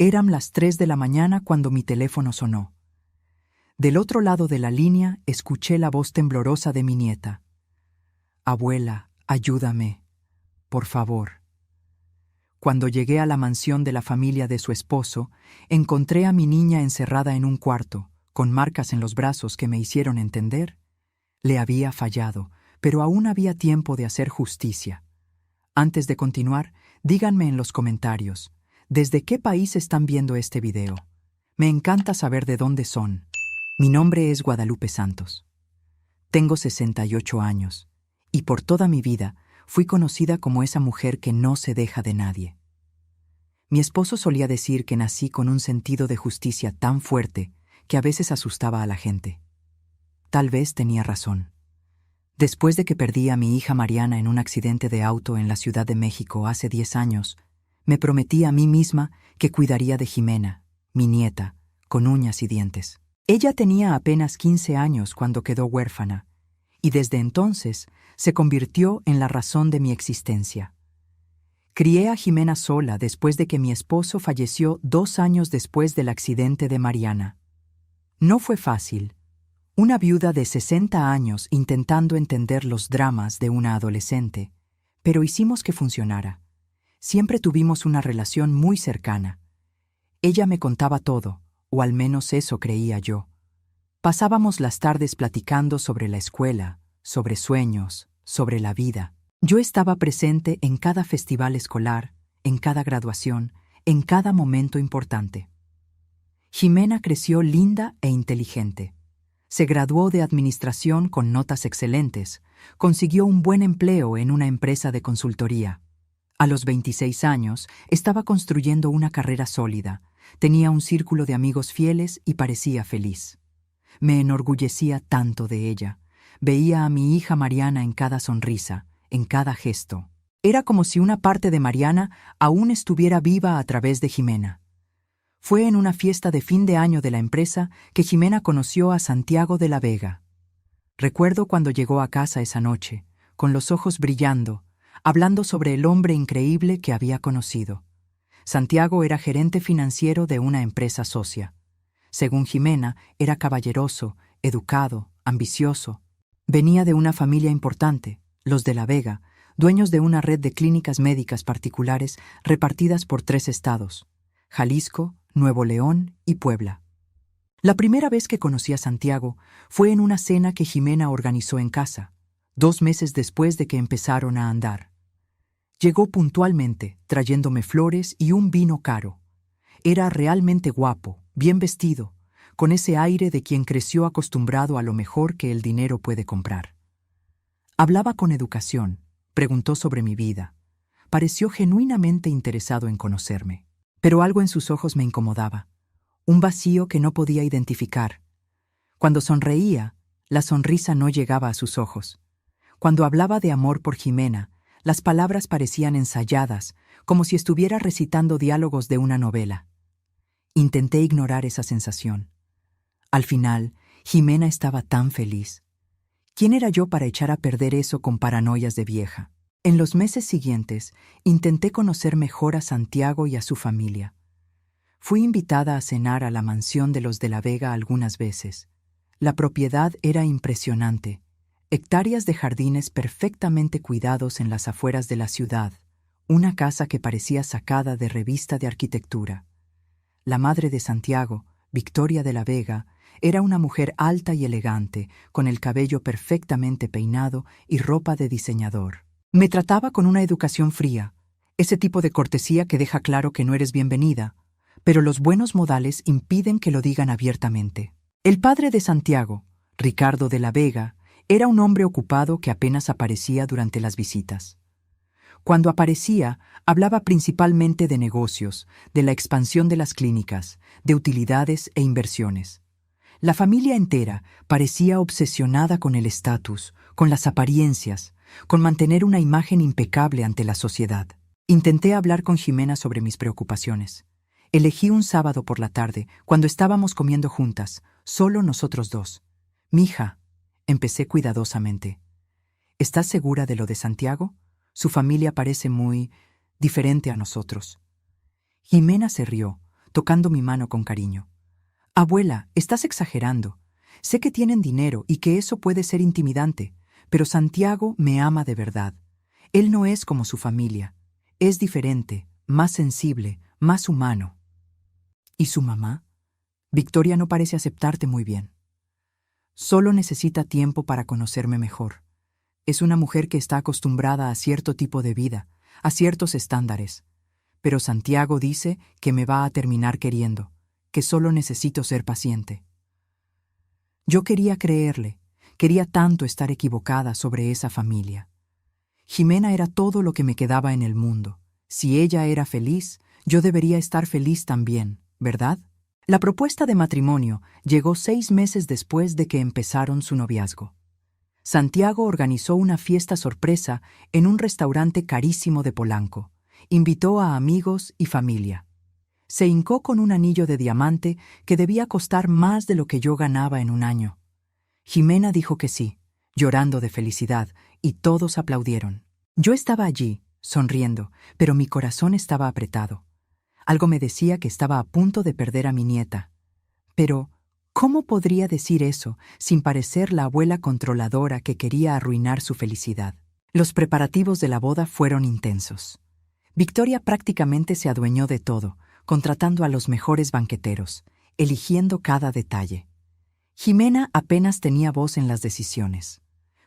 Eran las 3 de la mañana cuando mi teléfono sonó. Del otro lado de la línea escuché la voz temblorosa de mi nieta. «Abuela, ayúdame, por favor». Cuando llegué a la mansión de la familia de su esposo, encontré a mi niña encerrada en un cuarto, con marcas en los brazos que me hicieron entender. Le había fallado, pero aún había tiempo de hacer justicia. Antes de continuar, díganme en los comentarios, ¿desde qué país están viendo este video? Me encanta saber de dónde son. Mi nombre es Guadalupe Santos. Tengo 68 años, y por toda mi vida fui conocida como esa mujer que no se deja de nadie. Mi esposo solía decir que nací con un sentido de justicia tan fuerte que a veces asustaba a la gente. Tal vez tenía razón. Después de que perdí a mi hija Mariana en un accidente de auto en la Ciudad de México hace 10 años, me prometí a mí misma que cuidaría de Jimena, mi nieta, con uñas y dientes. Ella tenía apenas 15 años cuando quedó huérfana, y desde entonces se convirtió en la razón de mi existencia. Crié a Jimena sola después de que mi esposo falleció 2 años después del accidente de Mariana. No fue fácil. Una viuda de 60 años intentando entender los dramas de una adolescente, pero hicimos que funcionara. Siempre tuvimos una relación muy cercana. Ella me contaba todo, o al menos eso creía yo. Pasábamos las tardes platicando sobre la escuela, sobre sueños, sobre la vida. Yo estaba presente en cada festival escolar, en cada graduación, en cada momento importante. Jimena creció linda e inteligente. Se graduó de administración con notas excelentes, consiguió un buen empleo en una empresa de consultoría. A los 26 años estaba construyendo una carrera sólida, tenía un círculo de amigos fieles y parecía feliz. Me enorgullecía tanto de ella. Veía a mi hija Mariana en cada sonrisa, en cada gesto. Era como si una parte de Mariana aún estuviera viva a través de Jimena. Fue en una fiesta de fin de año de la empresa que Jimena conoció a Santiago de la Vega. Recuerdo cuando llegó a casa esa noche, con los ojos brillando, hablando sobre el hombre increíble que había conocido. Santiago era gerente financiero de una empresa socia. Según Jimena, era caballeroso, educado, ambicioso. Venía de una familia importante, los de la Vega, dueños de una red de clínicas médicas particulares repartidas por 3 estados: Jalisco, Nuevo León y Puebla. La primera vez que conocí a Santiago fue en una cena que Jimena organizó en casa, 2 meses después de que empezaron a andar. Llegó puntualmente, trayéndome flores y un vino caro. Era realmente guapo, bien vestido, con ese aire de quien creció acostumbrado a lo mejor que el dinero puede comprar. Hablaba con educación, preguntó sobre mi vida. Pareció genuinamente interesado en conocerme. Pero algo en sus ojos me incomodaba, un vacío que no podía identificar. Cuando sonreía, la sonrisa no llegaba a sus ojos. Cuando hablaba de amor por Jimena, las palabras parecían ensayadas, como si estuviera recitando diálogos de una novela. Intenté ignorar esa sensación. Al final, Jimena estaba tan feliz. ¿Quién era yo para echar a perder eso con paranoias de vieja? En los meses siguientes, intenté conocer mejor a Santiago y a su familia. Fui invitada a cenar a la mansión de los de la Vega algunas veces. La propiedad era impresionante. Hectáreas de jardines perfectamente cuidados en las afueras de la ciudad. Una casa que parecía sacada de revista de arquitectura. La madre de Santiago, Victoria de la Vega, era una mujer alta y elegante, con el cabello perfectamente peinado y ropa de diseñador. Me trataba con una educación fría, ese tipo de cortesía que deja claro que no eres bienvenida, pero los buenos modales impiden que lo digan abiertamente. El padre de Santiago, Ricardo de la Vega, era un hombre ocupado que apenas aparecía durante las visitas. Cuando aparecía, hablaba principalmente de negocios, de la expansión de las clínicas, de utilidades e inversiones. La familia entera parecía obsesionada con el estatus, con las apariencias, con mantener una imagen impecable ante la sociedad. Intenté hablar con Jimena sobre mis preocupaciones. Elegí un sábado por la tarde, cuando estábamos comiendo juntas, solo nosotros dos. «Mija», empecé cuidadosamente, «¿estás segura de lo de Santiago? Su familia parece muy diferente a nosotros». Jimena se rió, tocando mi mano con cariño. Abuela, estás exagerando. Sé que tienen dinero y que eso puede ser intimidante, pero Santiago me ama de verdad. Él no es como su familia. Es diferente, más sensible, más humano. ¿Y su mamá? Victoria no parece aceptarte muy bien. Solo necesita tiempo para conocerme mejor. Es una mujer que está acostumbrada a cierto tipo de vida, a ciertos estándares. Pero Santiago dice que me va a terminar queriendo, que solo necesito ser paciente. Yo quería creerle, quería tanto estar equivocada sobre esa familia. Jimena era todo lo que me quedaba en el mundo. Si ella era feliz, yo debería estar feliz también, ¿verdad? La propuesta de matrimonio llegó 6 meses después de que empezaron su noviazgo. Santiago organizó una fiesta sorpresa en un restaurante carísimo de Polanco. Invitó a amigos y familia. Se hincó con un anillo de diamante que debía costar más de lo que yo ganaba en un año. Jimena dijo que sí, llorando de felicidad, y todos aplaudieron. Yo estaba allí, sonriendo, pero mi corazón estaba apretado. Algo me decía que estaba a punto de perder a mi nieta. Pero, ¿cómo podría decir eso sin parecer la abuela controladora que quería arruinar su felicidad? Los preparativos de la boda fueron intensos. Victoria prácticamente se adueñó de todo, contratando a los mejores banqueteros, eligiendo cada detalle. Jimena apenas tenía voz en las decisiones.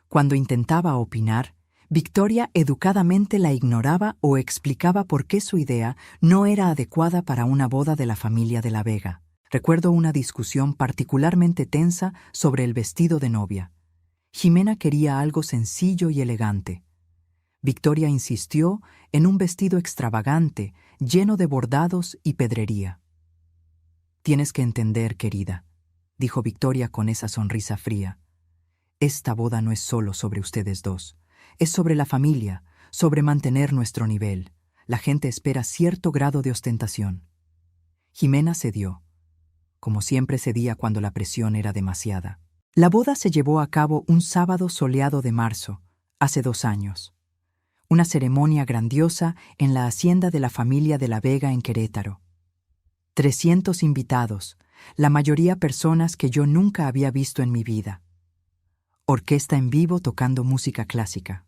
Cuando intentaba opinar, Victoria educadamente la ignoraba o explicaba por qué su idea no era adecuada para una boda de la familia de la Vega. Recuerdo una discusión particularmente tensa sobre el vestido de novia. Jimena quería algo sencillo y elegante. Victoria insistió en un vestido extravagante, lleno de bordados y pedrería. «Tienes que entender, querida», dijo Victoria con esa sonrisa fría. «Esta boda no es solo sobre ustedes dos. Es sobre la familia, sobre mantener nuestro nivel. La gente espera cierto grado de ostentación». Jimena cedió. Como siempre cedía cuando la presión era demasiada. La boda se llevó a cabo un sábado soleado de marzo, hace 2 años. Una ceremonia grandiosa en la hacienda de la familia de la Vega en Querétaro. 300 invitados, la mayoría personas que yo nunca había visto en mi vida. Orquesta en vivo tocando música clásica.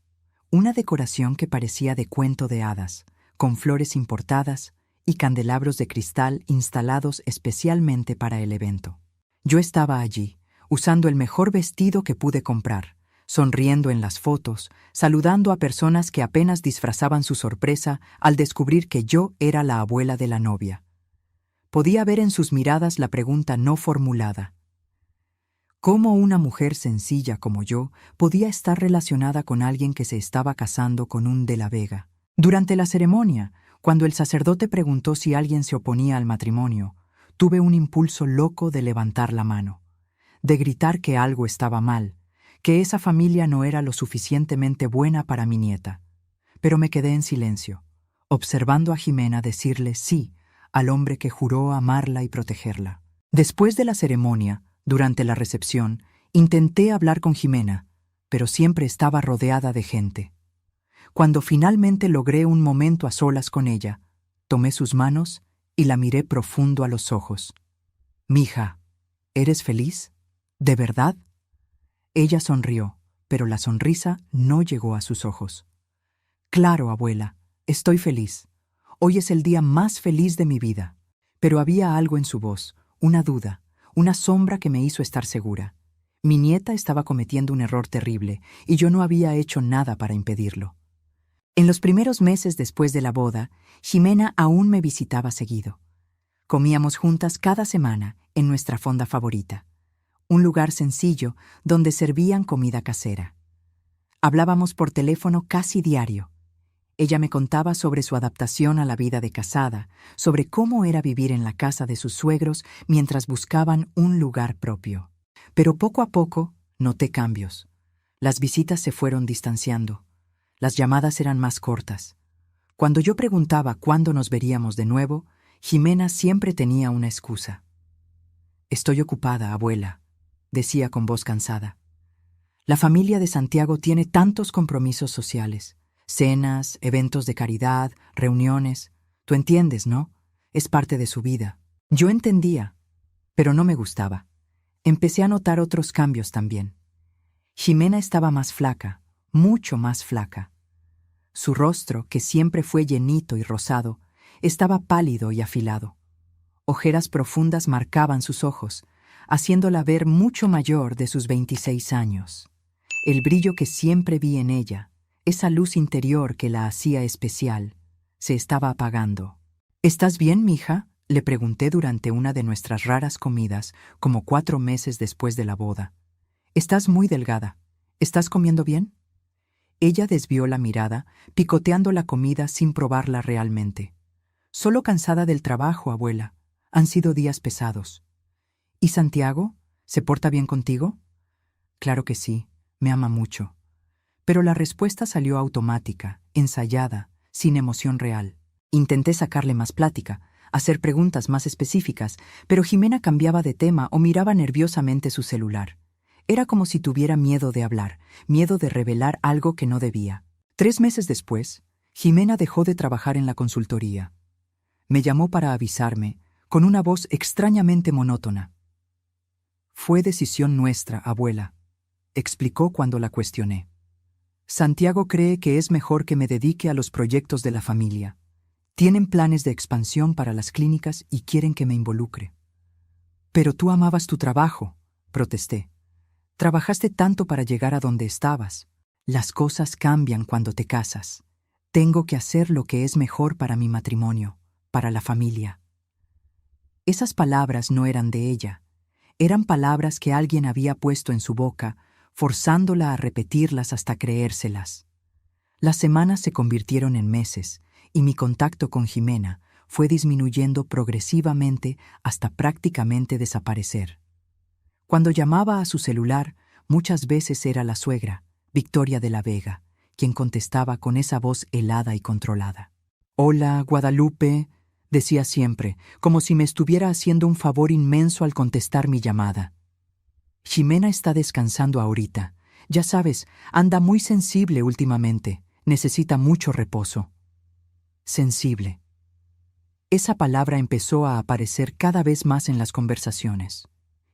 Una decoración que parecía de cuento de hadas, con flores importadas y candelabros de cristal instalados especialmente para el evento. Yo estaba allí, usando el mejor vestido que pude comprar, sonriendo en las fotos, saludando a personas que apenas disfrazaban su sorpresa al descubrir que yo era la abuela de la novia. Podía ver en sus miradas la pregunta no formulada. ¿Cómo una mujer sencilla como yo podía estar relacionada con alguien que se estaba casando con un de la Vega? Durante la ceremonia, cuando el sacerdote preguntó si alguien se oponía al matrimonio, tuve un impulso loco de levantar la mano, de gritar que algo estaba mal, que esa familia no era lo suficientemente buena para mi nieta. Pero me quedé en silencio, observando a Jimena decirle sí al hombre que juró amarla y protegerla. Después de la ceremonia, durante la recepción, intenté hablar con Jimena, pero siempre estaba rodeada de gente. Cuando finalmente logré un momento a solas con ella, tomé sus manos y la miré profundo a los ojos. «Mija, ¿eres feliz? ¿De verdad?» Ella sonrió, pero la sonrisa no llegó a sus ojos. «Claro, abuela, estoy feliz. Hoy es el día más feliz de mi vida». Pero había algo en su voz, una duda, una sombra que me hizo estar segura. Mi nieta estaba cometiendo un error terrible y yo no había hecho nada para impedirlo. En los primeros meses después de la boda, Jimena aún me visitaba seguido. Comíamos juntas cada semana en nuestra fonda favorita, un lugar sencillo donde servían comida casera. Hablábamos por teléfono casi diario. Ella me contaba sobre su adaptación a la vida de casada, sobre cómo era vivir en la casa de sus suegros mientras buscaban un lugar propio. Pero poco a poco noté cambios. Las visitas se fueron distanciando. Las llamadas eran más cortas. Cuando yo preguntaba cuándo nos veríamos de nuevo, Jimena siempre tenía una excusa. «Estoy ocupada, abuela», decía con voz cansada. «La familia de Santiago tiene tantos compromisos sociales. Cenas, eventos de caridad, reuniones. Tú entiendes, ¿no? Es parte de su vida». Yo entendía, pero no me gustaba. Empecé a notar otros cambios también. Jimena estaba más flaca, mucho más flaca. Su rostro, que siempre fue llenito y rosado, estaba pálido y afilado. Ojeras profundas marcaban sus ojos, haciéndola ver mucho mayor de sus 26 años. El brillo que siempre vi en ella, esa luz interior que la hacía especial, se estaba apagando. ¿Estás bien, mija?, le pregunté durante una de nuestras raras comidas, como 4 meses después de la boda. Estás muy delgada. ¿Estás comiendo bien? Ella desvió la mirada, picoteando la comida sin probarla realmente. Solo cansada del trabajo, abuela. Han sido días pesados. ¿Y Santiago? ¿Se porta bien contigo? Claro que sí, me ama mucho. Pero la respuesta salió automática, ensayada, sin emoción real. Intenté sacarle más plática, hacer preguntas más específicas, pero Jimena cambiaba de tema o miraba nerviosamente su celular. Era como si tuviera miedo de hablar, miedo de revelar algo que no debía. 3 meses después, Jimena dejó de trabajar en la consultoría. Me llamó para avisarme, con una voz extrañamente monótona. Fue decisión nuestra, abuela, explicó cuando la cuestioné. Santiago cree que es mejor que me dedique a los proyectos de la familia. Tienen planes de expansión para las clínicas y quieren que me involucre. Pero tú amabas tu trabajo, protesté. Trabajaste tanto para llegar a donde estabas. Las cosas cambian cuando te casas. Tengo que hacer lo que es mejor para mi matrimonio, para la familia. Esas palabras no eran de ella. Eran palabras que alguien había puesto en su boca, forzándola a repetirlas hasta creérselas. Las semanas se convirtieron en meses, y mi contacto con Jimena fue disminuyendo progresivamente hasta prácticamente desaparecer. Cuando llamaba a su celular, muchas veces era la suegra, Victoria de la Vega, quien contestaba con esa voz helada y controlada. «Hola, Guadalupe», decía siempre, como si me estuviera haciendo un favor inmenso al contestar mi llamada. «Jimena está descansando ahorita. Ya sabes, anda muy sensible últimamente. Necesita mucho reposo». Sensible. Esa palabra empezó a aparecer cada vez más en las conversaciones.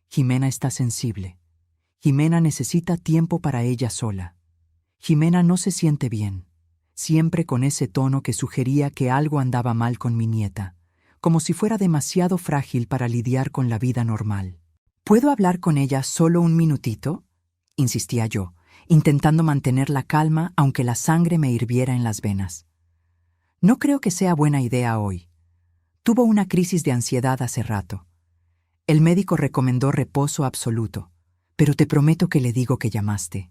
Jimena está sensible. Jimena necesita tiempo para ella sola. Jimena no se siente bien, siempre con ese tono que sugería que algo andaba mal con mi nieta, como si fuera demasiado frágil para lidiar con la vida normal. ¿Puedo hablar con ella solo un minutito?, insistía yo, intentando mantener la calma aunque la sangre me hirviera en las venas. No creo que sea buena idea hoy. Tuvo una crisis de ansiedad hace rato. El médico recomendó reposo absoluto, pero te prometo que le digo que llamaste.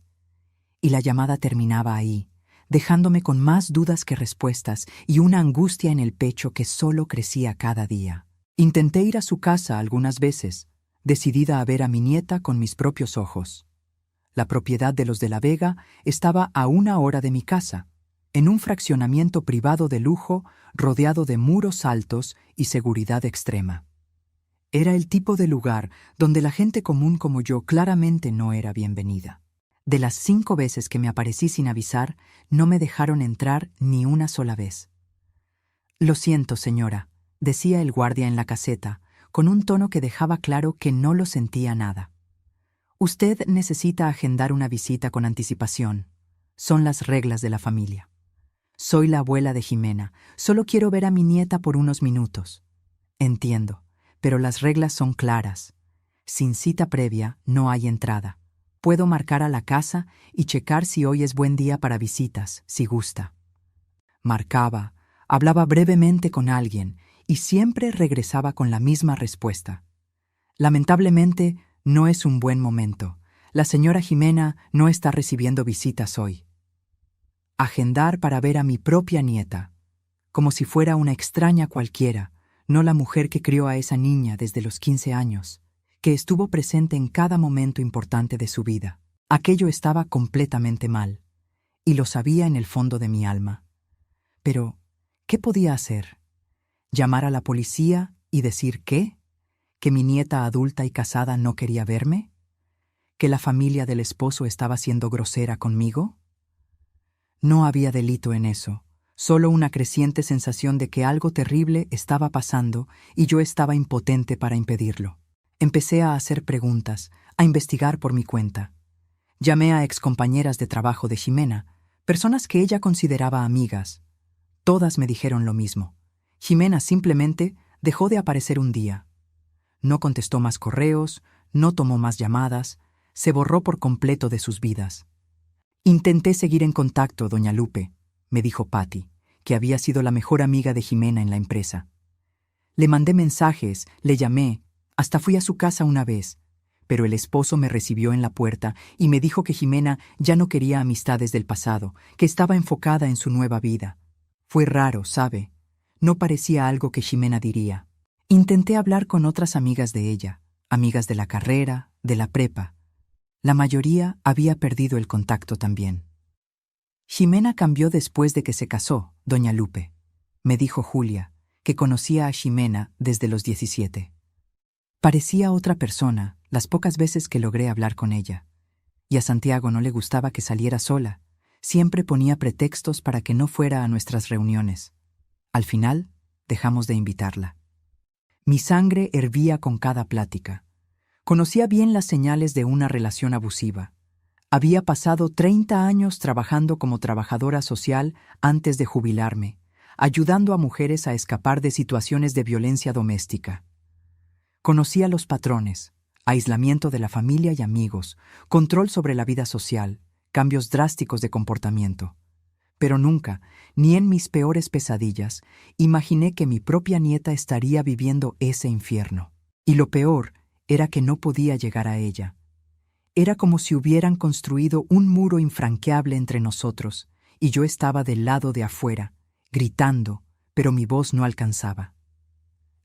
Y la llamada terminaba ahí, dejándome con más dudas que respuestas y una angustia en el pecho que solo crecía cada día. Intenté ir a su casa algunas veces, decidida a ver a mi nieta con mis propios ojos. La propiedad de los de la Vega estaba a 1 hora de mi casa, en un fraccionamiento privado de lujo rodeado de muros altos y seguridad extrema. Era el tipo de lugar donde la gente común como yo claramente no era bienvenida. De las 5 veces que me aparecí sin avisar, no me dejaron entrar ni una sola vez. «Lo siento, señora», decía el guardia en la caseta, con un tono que dejaba claro que no lo sentía nada. «Usted necesita agendar una visita con anticipación. Son las reglas de la familia. Soy la abuela de Jimena. Solo quiero ver a mi nieta por unos minutos». «Entiendo, pero las reglas son claras. Sin cita previa no hay entrada. Puedo marcar a la casa y checar si hoy es buen día para visitas, si gusta». Marcaba, hablaba brevemente con alguien y siempre regresaba con la misma respuesta. «Lamentablemente, no es un buen momento. La señora Jimena no está recibiendo visitas hoy». Agendar para ver a mi propia nieta, como si fuera una extraña cualquiera, no la mujer que crió a esa niña desde los 15 años, que estuvo presente en cada momento importante de su vida. Aquello estaba completamente mal, y lo sabía en el fondo de mi alma. Pero, ¿qué podía hacer? ¿Llamar a la policía y decir qué? ¿Que mi nieta adulta y casada no quería verme? ¿Que la familia del esposo estaba siendo grosera conmigo? No había delito en eso. solo una creciente sensación de que algo terrible estaba pasando y yo estaba impotente para impedirlo. Empecé a hacer preguntas, a investigar por mi cuenta. Llamé a excompañeras de trabajo de Ximena, personas que ella consideraba amigas. Todas me dijeron lo mismo. Ximena simplemente dejó de aparecer un día. No contestó más correos, no tomó más llamadas, se borró por completo de sus vidas. Intenté seguir en contacto, doña Lupe, me dijo Patty, que había sido la mejor amiga de Ximena en la empresa. Le mandé mensajes, le llamé, hasta fui a su casa una vez, pero el esposo me recibió en la puerta y me dijo que Ximena ya no quería amistades del pasado, que estaba enfocada en su nueva vida. Fue raro, ¿sabe? No parecía algo que Ximena diría. Intenté hablar con otras amigas de ella, amigas de la carrera, de la prepa. La mayoría había perdido el contacto también. Ximena cambió después de que se casó, doña Lupe, me dijo Julia, que conocía a Ximena desde los 17. Parecía otra persona las pocas veces que logré hablar con ella. Y a Santiago no le gustaba que saliera sola. Siempre ponía pretextos para que no fuera a nuestras reuniones. Al final, dejamos de invitarla. Mi sangre hervía con cada plática. Conocía bien las señales de una relación abusiva. Había pasado 30 años trabajando como trabajadora social antes de jubilarme, ayudando a mujeres a escapar de situaciones de violencia doméstica. Conocía los patrones: aislamiento de la familia y amigos, control sobre la vida social, cambios drásticos de comportamiento. Pero nunca, ni en mis peores pesadillas, imaginé que mi propia nieta estaría viviendo ese infierno. Y lo peor era que no podía llegar a ella. Era como si hubieran construido un muro infranqueable entre nosotros, y yo estaba del lado de afuera, gritando, pero mi voz no alcanzaba.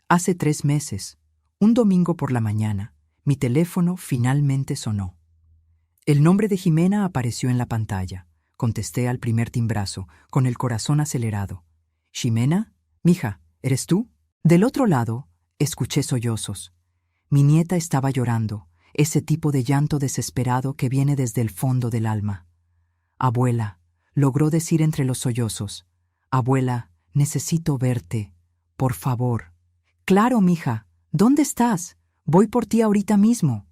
Hace 3 meses, un domingo por la mañana, mi teléfono finalmente sonó. El nombre de Ximena apareció en la pantalla. Contesté al primer timbrazo, con el corazón acelerado. «¿Ximena? Mija, ¿eres tú?» Del otro lado, escuché sollozos. Mi nieta estaba llorando, ese tipo de llanto desesperado que viene desde el fondo del alma. «Abuela», logró decir entre los sollozos. «Abuela, necesito verte. Por favor». «Claro, mija. ¿Dónde estás? Voy por ti ahorita mismo».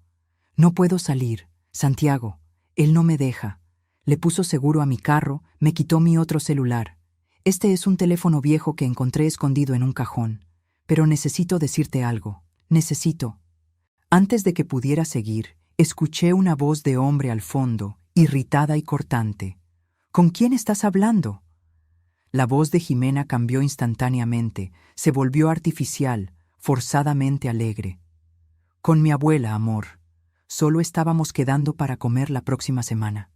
«No puedo salir. Santiago, él no me deja. Le puso seguro a mi carro, me quitó mi otro celular. Este es un teléfono viejo que encontré escondido en un cajón. Pero necesito decirte algo. Necesito». Antes de que pudiera seguir, escuché una voz de hombre al fondo, irritada y cortante. «¿Con quién estás hablando?» La voz de Ximena cambió instantáneamente, se volvió artificial, forzadamente alegre. «Con mi abuela, amor. Solo estábamos quedando para comer la próxima semana».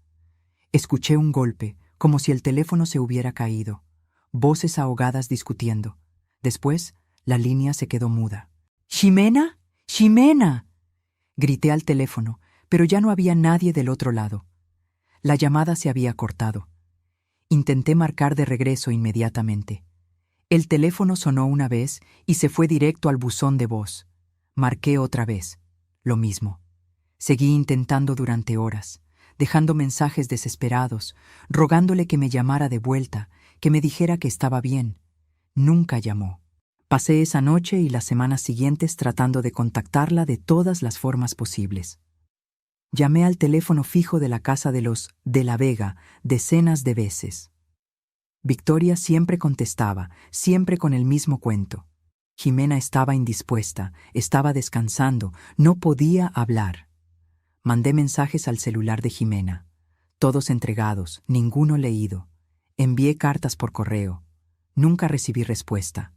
Escuché un golpe, como si el teléfono se hubiera caído. Voces ahogadas discutiendo. Después, la línea se quedó muda. «¿Ximena? ¡Ximena!», grité al teléfono, pero ya no había nadie del otro lado. La llamada se había cortado. Intenté marcar de regreso inmediatamente. El teléfono sonó una vez y se fue directo al buzón de voz. Marqué otra vez. Lo mismo. Seguí intentando durante horas, dejando mensajes desesperados, rogándole que me llamara de vuelta, que me dijera que estaba bien. Nunca llamó. Pasé esa noche y las semanas siguientes tratando de contactarla de todas las formas posibles. Llamé al teléfono fijo de la casa de los de la Vega decenas de veces. Victoria siempre contestaba, siempre con el mismo cuento. Ximena estaba indispuesta, estaba descansando, no podía hablar. Mandé mensajes al celular de Ximena, todos entregados, ninguno leído. Envié cartas por correo. Nunca recibí respuesta.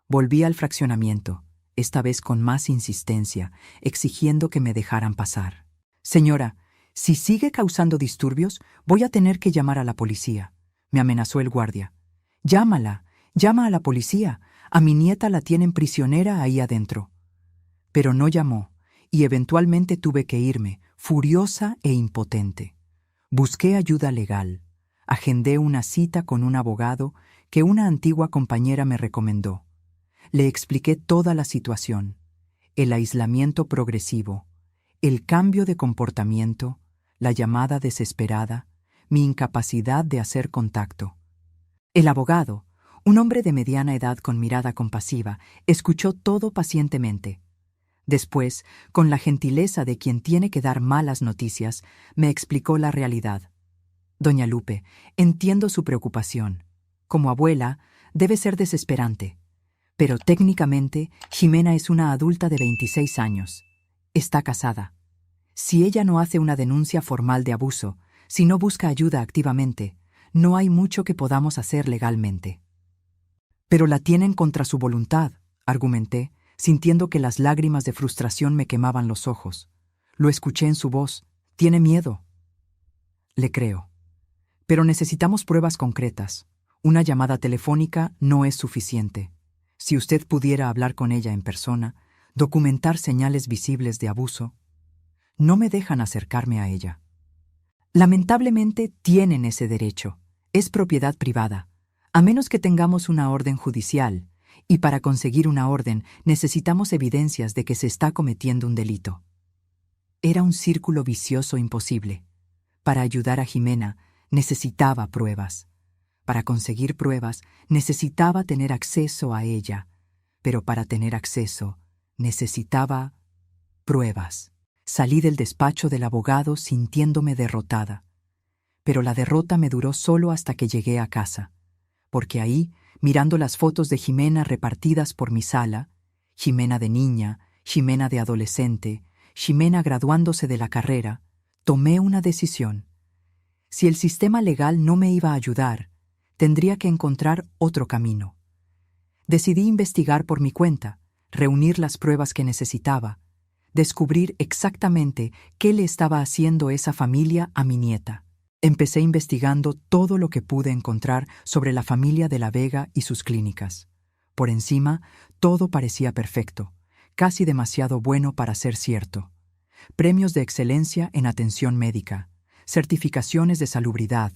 Volví al fraccionamiento, esta vez con más insistencia, exigiendo que me dejaran pasar. «Señora, si sigue causando disturbios, voy a tener que llamar a la policía», me amenazó el guardia. «Llámala, llama a la policía. A mi nieta la tienen prisionera ahí adentro». Pero no llamó, y eventualmente tuve que irme, furiosa e impotente. Busqué ayuda legal. Agendé una cita con un abogado que una antigua compañera me recomendó. Le expliqué toda la situación: el aislamiento progresivo, el cambio de comportamiento, la llamada desesperada, mi incapacidad de hacer contacto. El abogado, un hombre de mediana edad con mirada compasiva, escuchó todo pacientemente. Después, con la gentileza de quien tiene que dar malas noticias, me explicó la realidad. Doña Lupe, entiendo su preocupación. Como abuela, debe ser desesperante. Pero técnicamente, Jimena es una adulta de 26 años. Está casada. Si ella no hace una denuncia formal de abuso, si no busca ayuda activamente, no hay mucho que podamos hacer legalmente. Pero la tienen contra su voluntad, argumenté, sintiendo que las lágrimas de frustración me quemaban los ojos. Lo escuché en su voz. Tiene miedo. Le creo. Pero necesitamos pruebas concretas. Una llamada telefónica no es suficiente. Si usted pudiera hablar con ella en persona, documentar señales visibles de abuso. No me dejan acercarme a ella. Lamentablemente tienen ese derecho. Es propiedad privada, a menos que tengamos una orden judicial, y para conseguir una orden necesitamos evidencias de que se está cometiendo un delito. Era un círculo vicioso imposible. Para ayudar a Jimena, necesitaba pruebas. Para conseguir pruebas, necesitaba tener acceso a ella, pero para tener acceso, necesitaba pruebas. Salí del despacho del abogado sintiéndome derrotada. Pero la derrota me duró solo hasta que llegué a casa, porque ahí, mirando las fotos de Jimena repartidas por mi sala, Jimena de niña, Jimena de adolescente, Jimena graduándose de la carrera, tomé una decisión. Si el sistema legal no me iba a ayudar, tendría que encontrar otro camino. Decidí investigar por mi cuenta, reunir las pruebas que necesitaba, descubrir exactamente qué le estaba haciendo esa familia a mi nieta. Empecé investigando todo lo que pude encontrar sobre la familia de la Vega y sus clínicas. Por encima, todo parecía perfecto, casi demasiado bueno para ser cierto. Premios de excelencia en atención médica, certificaciones de salubridad,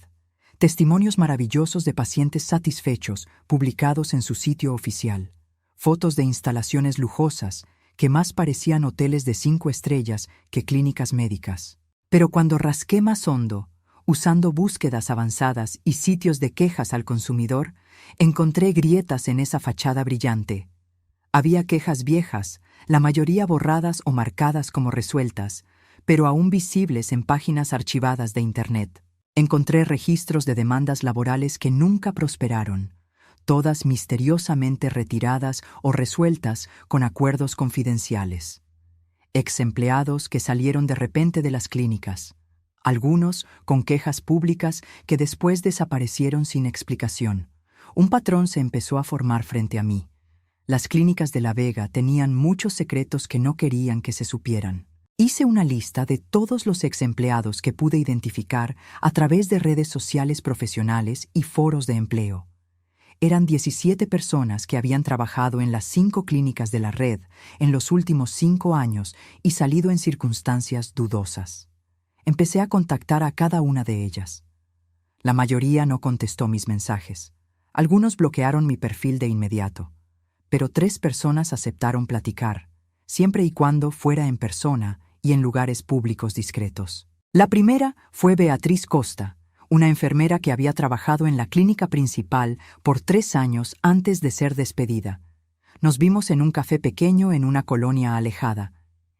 testimonios maravillosos de pacientes satisfechos publicados en su sitio oficial, fotos de instalaciones lujosas que más parecían hoteles de 5 estrellas que clínicas médicas. Pero cuando rasqué más hondo, usando búsquedas avanzadas y sitios de quejas al consumidor, encontré grietas en esa fachada brillante. Había quejas viejas, la mayoría borradas o marcadas como resueltas, pero aún visibles en páginas archivadas de Internet. Encontré registros de demandas laborales que nunca prosperaron, todas misteriosamente retiradas o resueltas con acuerdos confidenciales. Ex-empleados que salieron de repente de las clínicas, algunos con quejas públicas que después desaparecieron sin explicación. Un patrón se empezó a formar frente a mí. Las clínicas de La Vega tenían muchos secretos que no querían que se supieran. Hice una lista de todos los ex-empleados que pude identificar a través de redes sociales profesionales y foros de empleo. Eran 17 personas que habían trabajado en las 5 clínicas de la red en los últimos 5 años y salido en circunstancias dudosas. Empecé a contactar a cada una de ellas. La mayoría no contestó mis mensajes. Algunos bloquearon mi perfil de inmediato. Pero 3 personas aceptaron platicar, siempre y cuando fuera en persona y en lugares públicos discretos. La primera fue Beatriz Costa, una enfermera que había trabajado en la clínica principal por 3 años antes de ser despedida. Nos vimos en un café pequeño en una colonia alejada.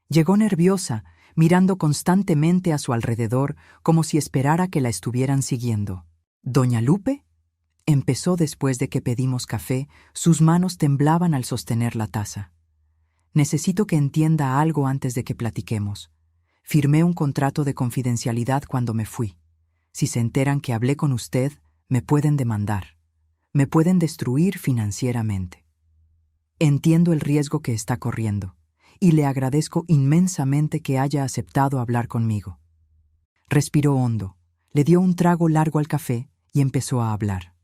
Llegó nerviosa, mirando constantemente a su alrededor como si esperara que la estuvieran siguiendo. ¿Doña Lupe? Empezó después de que pedimos café, sus manos temblaban al sostener la taza. Necesito que entienda algo antes de que platiquemos. Firmé un contrato de confidencialidad cuando me fui. Si se enteran que hablé con usted, me pueden demandar. Me pueden destruir financieramente. Entiendo el riesgo que está corriendo, y le agradezco inmensamente que haya aceptado hablar conmigo. Respiró hondo, le dio un trago largo al café y empezó a hablar.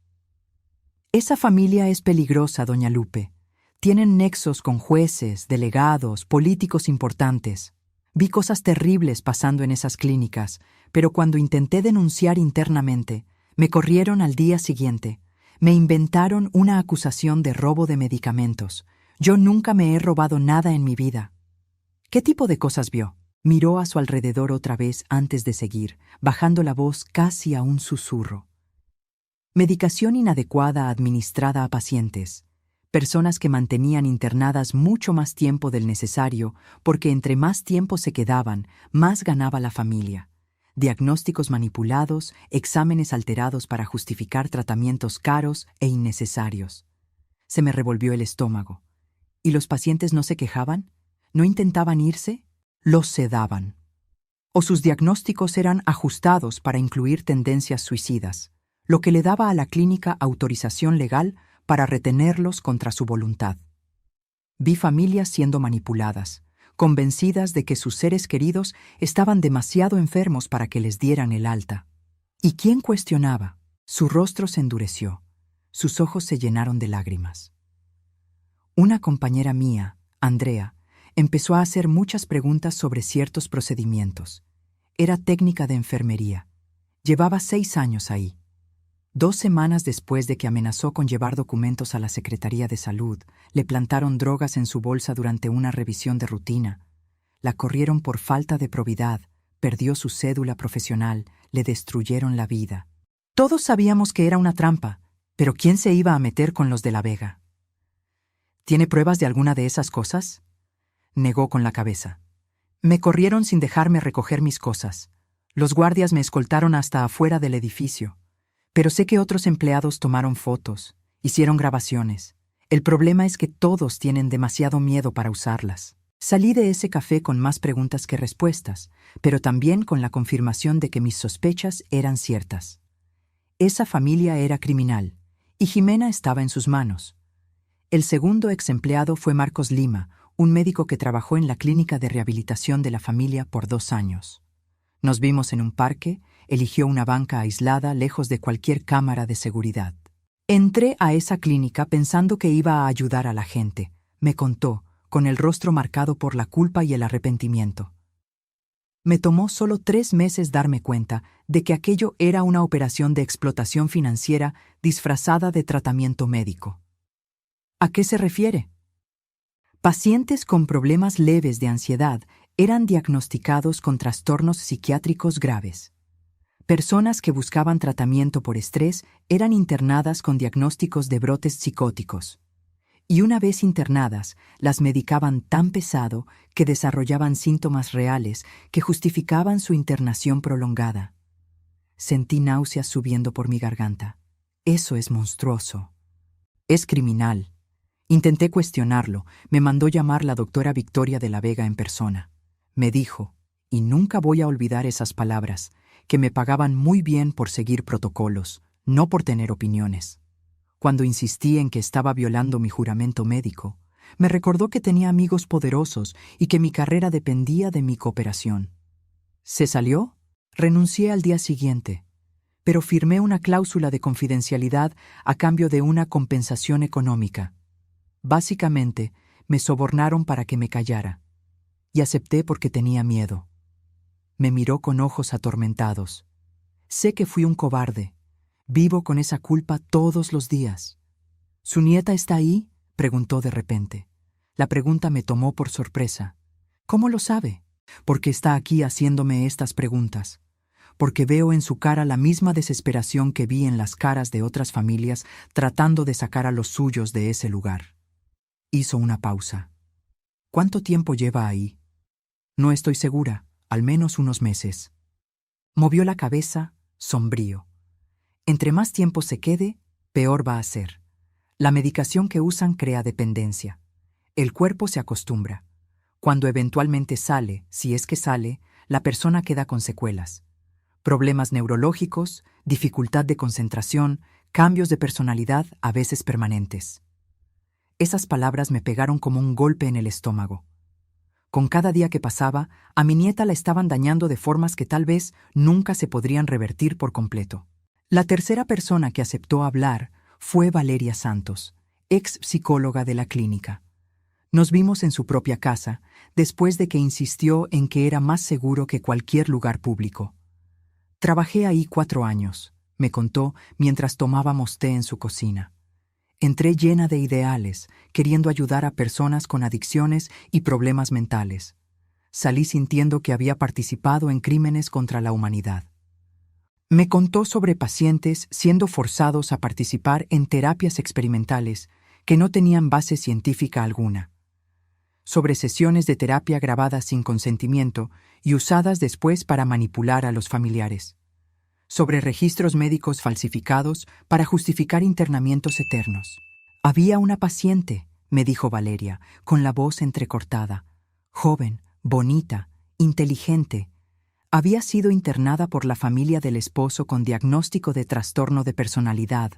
Esa familia es peligrosa, doña Lupe. Tienen nexos con jueces, delegados, políticos importantes. Vi cosas terribles pasando en esas clínicas, pero cuando intenté denunciar internamente, me corrieron al día siguiente. Me inventaron una acusación de robo de medicamentos. Yo nunca me he robado nada en mi vida. ¿Qué tipo de cosas vio? Miró a su alrededor otra vez antes de seguir, bajando la voz casi a un susurro. medicación inadecuada administrada a pacientes, personas que mantenían internadas mucho más tiempo del necesario porque entre más tiempo se quedaban, más ganaba la familia, diagnósticos manipulados, exámenes alterados para justificar tratamientos caros e innecesarios. Se me revolvió el estómago. ¿Y los pacientes no se quejaban? ¿No intentaban irse? Los sedaban. O sus diagnósticos eran ajustados para incluir tendencias suicidas, lo que le daba a la clínica autorización legal para retenerlos contra su voluntad. Vi familias siendo manipuladas, convencidas de que sus seres queridos estaban demasiado enfermos para que les dieran el alta. ¿Y quién cuestionaba? Su rostro se endureció, sus ojos se llenaron de lágrimas. Una compañera mía, Andrea, empezó a hacer muchas preguntas sobre ciertos procedimientos. Era técnica de enfermería. Llevaba 6 años ahí. 2 semanas después de que amenazó con llevar documentos a la Secretaría de Salud, le plantaron drogas en su bolsa durante una revisión de rutina. La corrieron por falta de probidad, perdió su cédula profesional, le destruyeron la vida. Todos sabíamos que era una trampa, pero ¿quién se iba a meter con los de La Vega? ¿Tiene pruebas de alguna de esas cosas? Negó con la cabeza. Me corrieron sin dejarme recoger mis cosas. Los guardias me escoltaron hasta afuera del edificio. Pero sé que otros empleados tomaron fotos, hicieron grabaciones. El problema es que todos tienen demasiado miedo para usarlas. Salí de ese café con más preguntas que respuestas, pero también con la confirmación de que mis sospechas eran ciertas. Esa familia era criminal, y Jimena estaba en sus manos. El segundo ex empleado fue Marcos Lima, un médico que trabajó en la clínica de rehabilitación de la familia por 2 años. Nos vimos en un parque, eligió una banca aislada lejos de cualquier cámara de seguridad. Entré a esa clínica pensando que iba a ayudar a la gente, me contó, con el rostro marcado por la culpa y el arrepentimiento. Me tomó solo 3 meses darme cuenta de que aquello era una operación de explotación financiera disfrazada de tratamiento médico. ¿A qué se refiere? Pacientes con problemas leves de ansiedad eran diagnosticados con trastornos psiquiátricos graves. Personas que buscaban tratamiento por estrés eran internadas con diagnósticos de brotes psicóticos. Y una vez internadas, las medicaban tan pesado que desarrollaban síntomas reales que justificaban su internación prolongada. Sentí náuseas subiendo por mi garganta. Eso es monstruoso. Es criminal. Intenté cuestionarlo. Me mandó llamar la doctora Victoria de la Vega en persona. Me dijo, y nunca voy a olvidar esas palabras, que me pagaban muy bien por seguir protocolos, no por tener opiniones. Cuando insistí en que estaba violando mi juramento médico, me recordó que tenía amigos poderosos y que mi carrera dependía de mi cooperación. ¿Se salió? Renuncié al día siguiente, pero firmé una cláusula de confidencialidad a cambio de una compensación económica. Básicamente, me sobornaron para que me callara, y acepté porque tenía miedo. Me miró con ojos atormentados. Sé que fui un cobarde. Vivo con esa culpa todos los días. ¿Su nieta está ahí?, preguntó de repente. La pregunta me tomó por sorpresa. ¿Cómo lo sabe? Porque está aquí haciéndome estas preguntas. Porque veo en su cara la misma desesperación que vi en las caras de otras familias tratando de sacar a los suyos de ese lugar. Hizo una pausa. ¿Cuánto tiempo lleva ahí? No estoy segura, al menos unos meses. Movió la cabeza, sombrío. Entre más tiempo se quede, peor va a ser. La medicación que usan crea dependencia. El cuerpo se acostumbra. Cuando eventualmente sale, si es que sale, la persona queda con secuelas. Problemas neurológicos, dificultad de concentración, cambios de personalidad a veces permanentes. Esas palabras me pegaron como un golpe en el estómago. Con cada día que pasaba, a mi nieta la estaban dañando de formas que tal vez nunca se podrían revertir por completo. La tercera persona que aceptó hablar fue Valeria Santos, ex psicóloga de la clínica. Nos vimos en su propia casa, después de que insistió en que era más seguro que cualquier lugar público. Trabajé ahí 4 años, me contó mientras tomábamos té en su cocina. Entré llena de ideales, queriendo ayudar a personas con adicciones y problemas mentales. Salí sintiendo que había participado en crímenes contra la humanidad. Me contó sobre pacientes siendo forzados a participar en terapias experimentales que no tenían base científica alguna, sobre sesiones de terapia grabadas sin consentimiento y usadas después para manipular a los familiares, sobre registros médicos falsificados para justificar internamientos eternos. Había una paciente, me dijo Valeria, con la voz entrecortada, joven, bonita, inteligente. Había sido internada por la familia del esposo con diagnóstico de trastorno de personalidad,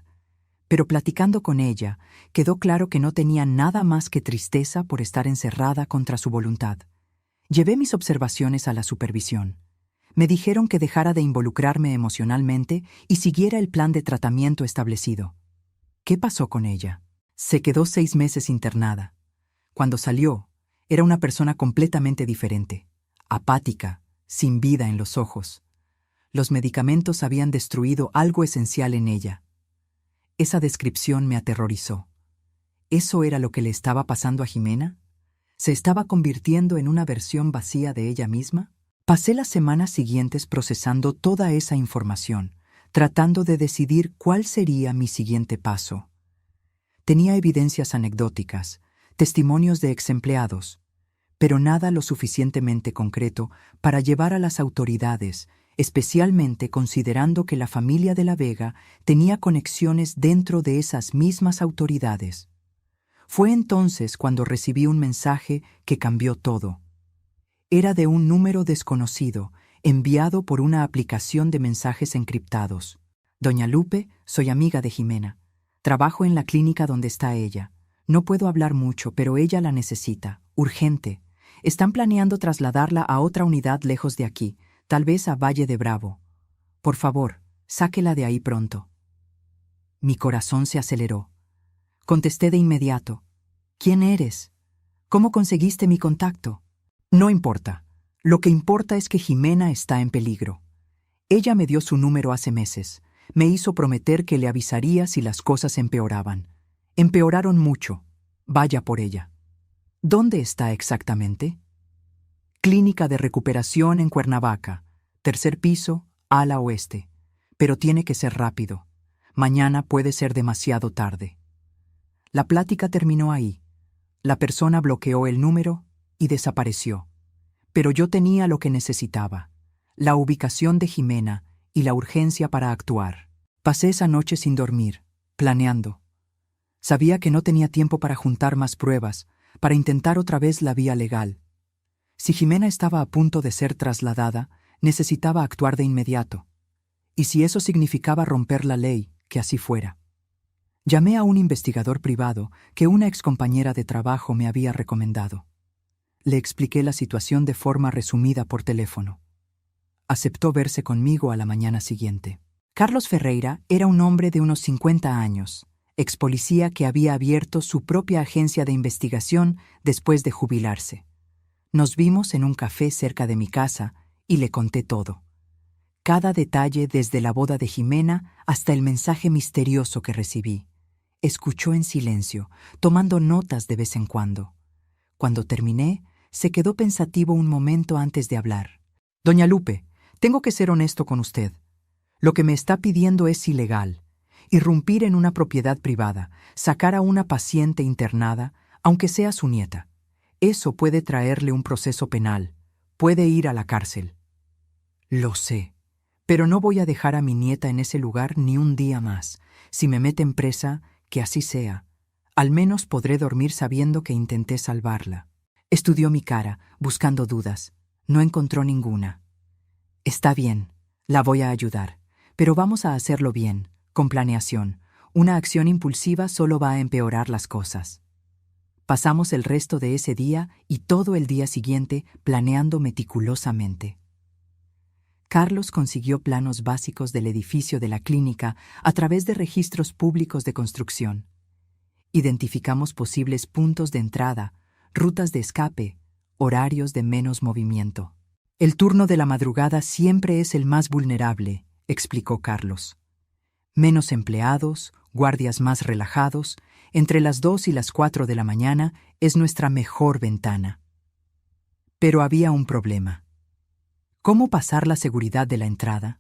pero platicando con ella, quedó claro que no tenía nada más que tristeza por estar encerrada contra su voluntad. Llevé mis observaciones a la supervisión. Me dijeron que dejara de involucrarme emocionalmente y siguiera el plan de tratamiento establecido. ¿Qué pasó con ella? Se quedó 6 meses internada. Cuando salió, era una persona completamente diferente, apática, sin vida en los ojos. Los medicamentos habían destruido algo esencial en ella. Esa descripción me aterrorizó. ¿Eso era lo que le estaba pasando a Jimena? ¿Se estaba convirtiendo en una versión vacía de ella misma? Pasé las semanas siguientes procesando toda esa información, tratando de decidir cuál sería mi siguiente paso. Tenía evidencias anecdóticas, testimonios de exempleados, pero nada lo suficientemente concreto para llevar a las autoridades, especialmente considerando que la familia de la Vega tenía conexiones dentro de esas mismas autoridades. Fue entonces cuando recibí un mensaje que cambió todo. Era de un número desconocido, enviado por una aplicación de mensajes encriptados. Doña Lupe, soy amiga de Jimena. Trabajo en la clínica donde está ella. No puedo hablar mucho, pero ella la necesita, urgente. Están planeando trasladarla a otra unidad lejos de aquí, tal vez a Valle de Bravo. Por favor, sáquela de ahí pronto. Mi corazón se aceleró. Contesté de inmediato. ¿Quién eres? ¿Cómo conseguiste mi contacto? No importa. Lo que importa es que Jimena está en peligro. Ella me dio su número hace meses. Me hizo prometer que le avisaría si las cosas empeoraban. Empeoraron mucho. Vaya por ella. ¿Dónde está exactamente? Clínica de recuperación en Cuernavaca, 3er piso, ala oeste. Pero tiene que ser rápido. Mañana puede ser demasiado tarde. La plática terminó ahí. La persona bloqueó el número y desapareció. Pero yo tenía lo que necesitaba: la ubicación de Jimena y la urgencia para actuar. Pasé esa noche sin dormir, planeando. Sabía que no tenía tiempo para juntar más pruebas, para intentar otra vez la vía legal. Si Jimena estaba a punto de ser trasladada, necesitaba actuar de inmediato. Y si eso significaba romper la ley, que así fuera. Llamé a un investigador privado que una excompañera de trabajo me había recomendado. Le expliqué la situación de forma resumida por teléfono. Aceptó verse conmigo a la mañana siguiente. Carlos Ferreira era un hombre de unos 50 años, ex policía que había abierto su propia agencia de investigación después de jubilarse. Nos vimos en un café cerca de mi casa y le conté todo. Cada detalle, desde la boda de Jimena hasta el mensaje misterioso que recibí. Escuchó en silencio, tomando notas de vez en cuando. Cuando terminé, se quedó pensativo un momento antes de hablar. Doña Lupe, tengo que ser honesto con usted. Lo que me está pidiendo es ilegal. Irrumpir en una propiedad privada, sacar a una paciente internada, aunque sea su nieta. Eso puede traerle un proceso penal. Puede ir a la cárcel. Lo sé, pero no voy a dejar a mi nieta en ese lugar ni un día más. Si me meten presa, que así sea. Al menos podré dormir sabiendo que intenté salvarla. Estudió mi cara, buscando dudas. No encontró ninguna. Está bien, la voy a ayudar, pero vamos a hacerlo bien, con planeación. Una acción impulsiva solo va a empeorar las cosas. Pasamos el resto de ese día y todo el día siguiente planeando meticulosamente. Carlos consiguió planos básicos del edificio de la clínica a través de registros públicos de construcción. Identificamos posibles puntos de entrada, rutas de escape, horarios de menos movimiento. El turno de la madrugada siempre es el más vulnerable, explicó Carlos. Menos empleados, guardias más relajados, entre las 2 y las 4 de la mañana es nuestra mejor ventana. Pero había un problema. ¿Cómo pasar la seguridad de la entrada?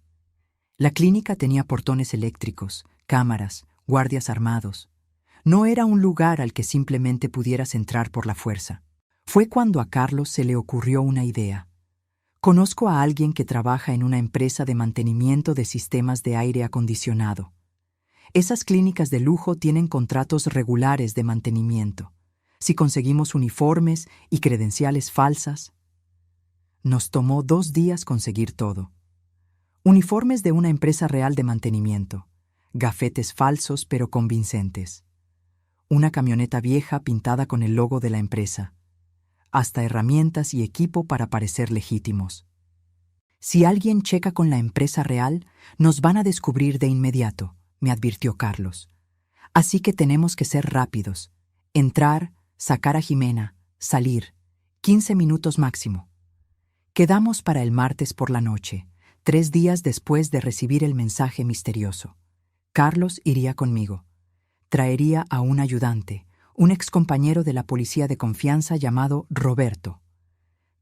La clínica tenía portones eléctricos, cámaras, guardias armados. No era un lugar al que simplemente pudieras entrar por la fuerza. Fue cuando a Carlos se le ocurrió una idea. Conozco a alguien que trabaja en una empresa de mantenimiento de sistemas de aire acondicionado. Esas clínicas de lujo tienen contratos regulares de mantenimiento. Si conseguimos uniformes y credenciales falsas, nos tomó 2 días conseguir todo. Uniformes de una empresa real de mantenimiento, gafetes falsos pero convincentes, una camioneta vieja pintada con el logo de la empresa, hasta herramientas y equipo para parecer legítimos. Si alguien checa con la empresa real, nos van a descubrir de inmediato, me advirtió Carlos. Así que tenemos que ser rápidos. Entrar, sacar a Jimena, salir. 15 minutos máximo. Quedamos para el martes por la noche, 3 días después de recibir el mensaje misterioso. Carlos iría conmigo. Traería a un ayudante, un excompañero de la policía de confianza llamado Roberto.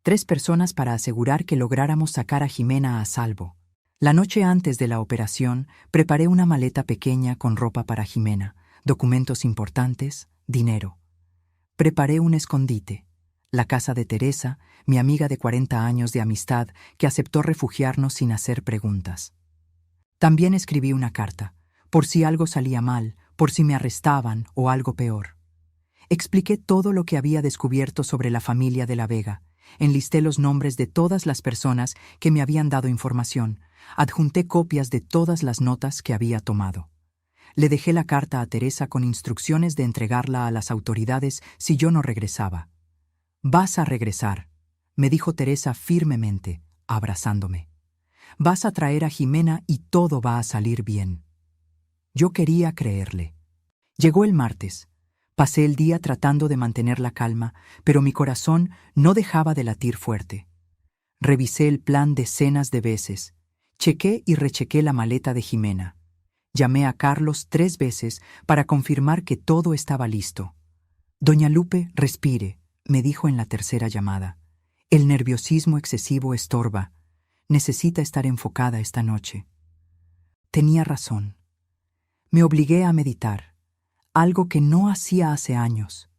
3 personas para asegurar que lográramos sacar a Jimena a salvo. La noche antes de la operación, preparé una maleta pequeña con ropa para Jimena, documentos importantes, dinero. Preparé un escondite, la casa de Teresa, mi amiga de 40 años de amistad, que aceptó refugiarnos sin hacer preguntas. También escribí una carta, por si algo salía mal, por si me arrestaban o algo peor. Expliqué todo lo que había descubierto sobre la familia de la Vega, enlisté los nombres de todas las personas que me habían dado información, adjunté copias de todas las notas que había tomado. Le dejé la carta a Teresa con instrucciones de entregarla a las autoridades si yo no regresaba. «Vas a regresar», me dijo Teresa firmemente, abrazándome. «Vas a traer a Jimena y todo va a salir bien». Yo quería creerle. Llegó el martes. Pasé el día tratando de mantener la calma, pero mi corazón no dejaba de latir fuerte. Revisé el plan decenas de veces. Chequé y rechequé la maleta de Jimena. Llamé a Carlos 3 veces para confirmar que todo estaba listo. «Doña Lupe, respire», me dijo en la tercera llamada. «El nerviosismo excesivo estorba. Necesita estar enfocada esta noche». Tenía razón. Me obligué a meditar, algo que no hacía hace años.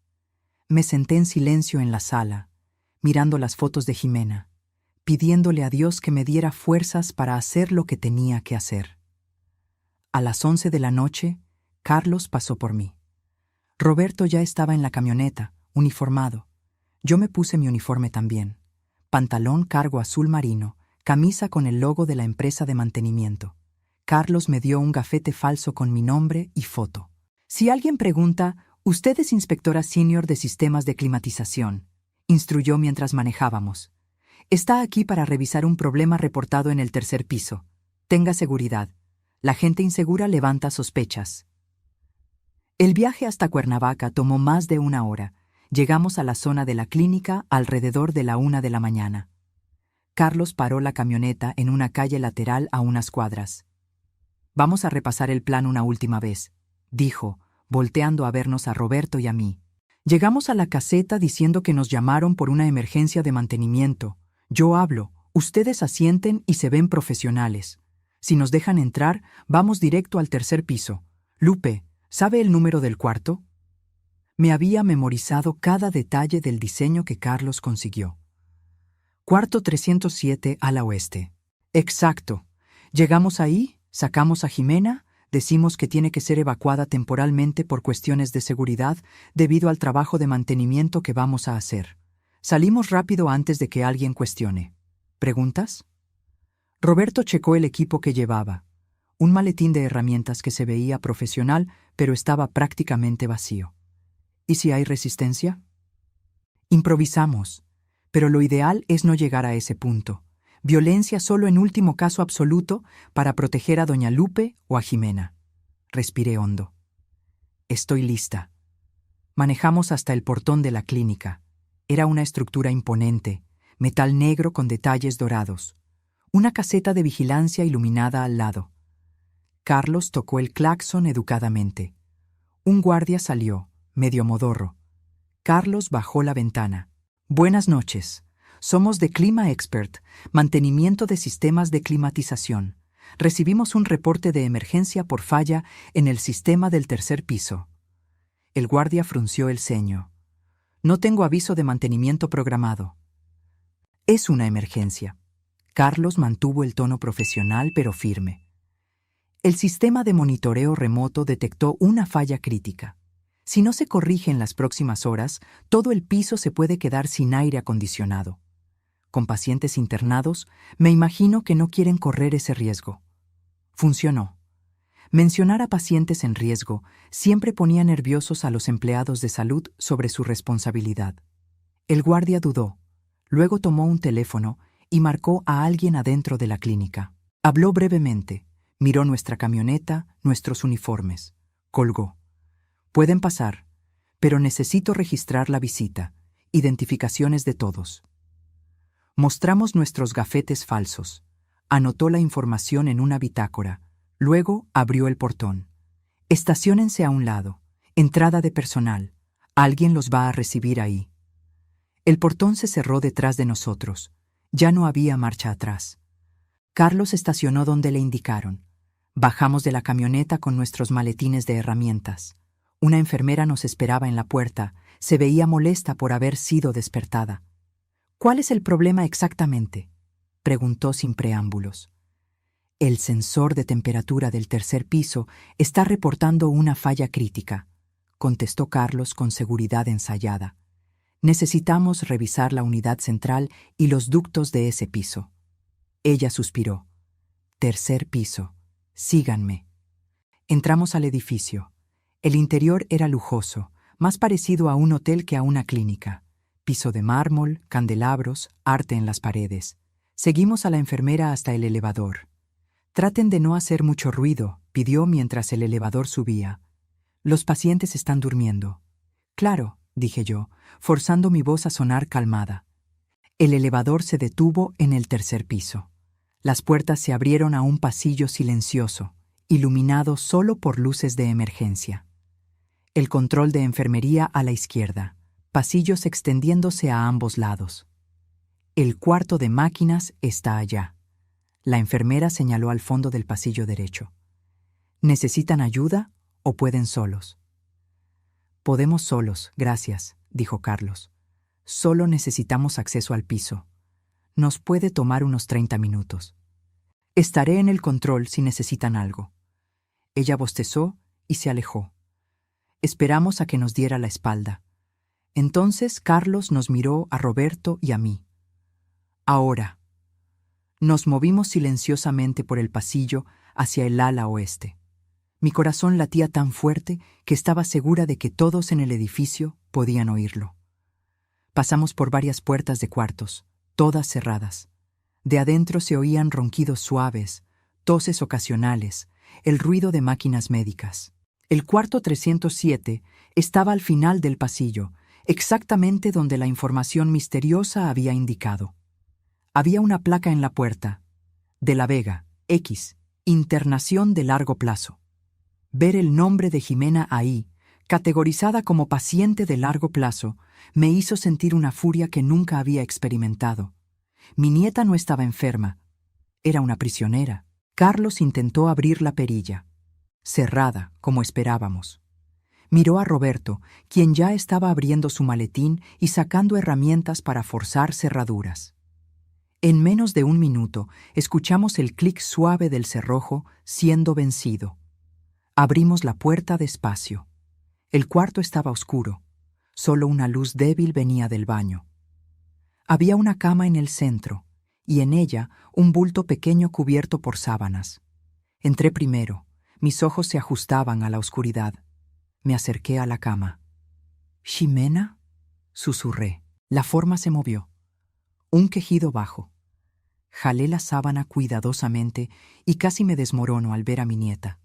Me senté en silencio en la sala, mirando las fotos de Jimena, pidiéndole a Dios que me diera fuerzas para hacer lo que tenía que hacer. A las 11 de la noche, Carlos pasó por mí. Roberto ya estaba en la camioneta, uniformado. Yo me puse mi uniforme también. Pantalón cargo azul marino, camisa con el logo de la empresa de mantenimiento. Carlos me dio un gafete falso con mi nombre y foto. «Si alguien pregunta, usted es inspectora senior de sistemas de climatización», instruyó mientras manejábamos. «Está aquí para revisar un problema reportado en el 3er piso. Tenga seguridad. La gente insegura levanta sospechas». El viaje hasta Cuernavaca tomó más de 1 hora. Llegamos a la zona de la clínica alrededor de la 1 de la mañana. Carlos paró la camioneta en una calle lateral a unas cuadras. «Vamos a repasar el plan una última vez», dijo, volteando a vernos a Roberto y a mí. Llegamos a la caseta diciendo que nos llamaron por una emergencia de mantenimiento. Yo hablo, ustedes asienten y se ven profesionales. Si nos dejan entrar, vamos directo al 3er piso. Lupe, ¿sabe el número del cuarto? Me había memorizado cada detalle del diseño que Carlos consiguió. Cuarto 307 ala oeste. Exacto. Llegamos ahí, sacamos a Jimena, decimos que tiene que ser evacuada temporalmente por cuestiones de seguridad debido al trabajo de mantenimiento que vamos a hacer. Salimos rápido antes de que alguien cuestione. ¿Preguntas? Roberto checó el equipo que llevaba. Un maletín de herramientas que se veía profesional, pero estaba prácticamente vacío. ¿Y si hay resistencia? Improvisamos, pero lo ideal es no llegar a ese punto. Violencia solo en último caso absoluto para proteger a doña Lupe o a Jimena. Respiré hondo. Estoy lista. Manejamos hasta el portón de la clínica. Era una estructura imponente, metal negro con detalles dorados. Una caseta de vigilancia iluminada al lado. Carlos tocó el claxon educadamente. Un guardia salió, medio modorro. Carlos bajó la ventana. «Buenas noches. Somos de Clima Expert, mantenimiento de sistemas de climatización. Recibimos un reporte de emergencia por falla en el sistema del tercer piso. El guardia frunció el ceño. No tengo aviso de mantenimiento programado. Es una emergencia. Carlos mantuvo el tono profesional pero firme. El sistema de monitoreo remoto detectó una falla crítica. Si no se corrige en las próximas horas, todo el piso se puede quedar sin aire acondicionado. Con pacientes internados, me imagino que no quieren correr ese riesgo. Funcionó. Mencionar a pacientes en riesgo siempre ponía nerviosos a los empleados de salud sobre su responsabilidad. El guardia dudó. Luego tomó un teléfono y marcó a alguien adentro de la clínica. Habló brevemente, miró nuestra camioneta, nuestros uniformes. Colgó. Pueden pasar, pero necesito registrar la visita. Identificaciones de todos. Mostramos nuestros gafetes falsos. Anotó la información en una bitácora. Luego abrió el portón. Estaciónense a un lado. Entrada de personal. Alguien los va a recibir ahí. El portón se cerró detrás de nosotros. Ya no había marcha atrás. Carlos estacionó donde le indicaron. Bajamos de la camioneta con nuestros maletines de herramientas. Una enfermera nos esperaba en la puerta. Se veía molesta por haber sido despertada. ¿Cuál es el problema exactamente?, preguntó sin preámbulos. El sensor de temperatura del tercer piso está reportando una falla crítica, contestó Carlos con seguridad ensayada. Necesitamos revisar la unidad central y los ductos de ese piso. Ella suspiró. Tercer piso. Síganme. Entramos al edificio. El interior era lujoso, más parecido a un hotel que a una clínica. Piso de mármol, candelabros, arte en las paredes. Seguimos a la enfermera hasta el elevador. Traten de no hacer mucho ruido, pidió mientras el elevador subía. Los pacientes están durmiendo. Claro, dije yo, forzando mi voz a sonar calmada. El elevador se detuvo en el tercer piso. Las puertas se abrieron a un pasillo silencioso, iluminado solo por luces de emergencia. El control de enfermería a la izquierda, pasillos extendiéndose a ambos lados. El cuarto de máquinas está allá. La enfermera señaló al fondo del pasillo derecho. ¿Necesitan ayuda o pueden solos? Podemos solos, gracias, dijo Carlos. Solo necesitamos acceso al piso. Nos puede tomar unos 30 minutos. Estaré en el control si necesitan algo. Ella bostezó y se alejó. Esperamos a que nos diera la espalda. Entonces Carlos nos miró a Roberto y a mí. Ahora. Nos movimos silenciosamente por el pasillo hacia el ala oeste. Mi corazón latía tan fuerte que estaba segura de que todos en el edificio podían oírlo. Pasamos por varias puertas de cuartos, todas cerradas. De adentro se oían ronquidos suaves, toses ocasionales, el ruido de máquinas médicas. El cuarto 307 estaba al final del pasillo, exactamente donde la información misteriosa había indicado. Había una placa en la puerta. De la Vega, X, internación de largo plazo. Ver el nombre de Jimena ahí, categorizada como paciente de largo plazo, me hizo sentir una furia que nunca había experimentado. Mi nieta no estaba enferma. Era una prisionera. Carlos intentó abrir la perilla. Cerrada, como esperábamos. Miró a Roberto, quien ya estaba abriendo su maletín y sacando herramientas para forzar cerraduras. En menos de un minuto, escuchamos el clic suave del cerrojo siendo vencido. Abrimos la puerta despacio. El cuarto estaba oscuro. Solo una luz débil venía del baño. Había una cama en el centro, y en ella un bulto pequeño cubierto por sábanas. Entré primero. Mis ojos se ajustaban a la oscuridad. Me acerqué a la cama. —¿Ximena? —susurré. La forma se movió. Un quejido bajo. Jalé la sábana cuidadosamente y casi me desmorono al ver a mi nieta.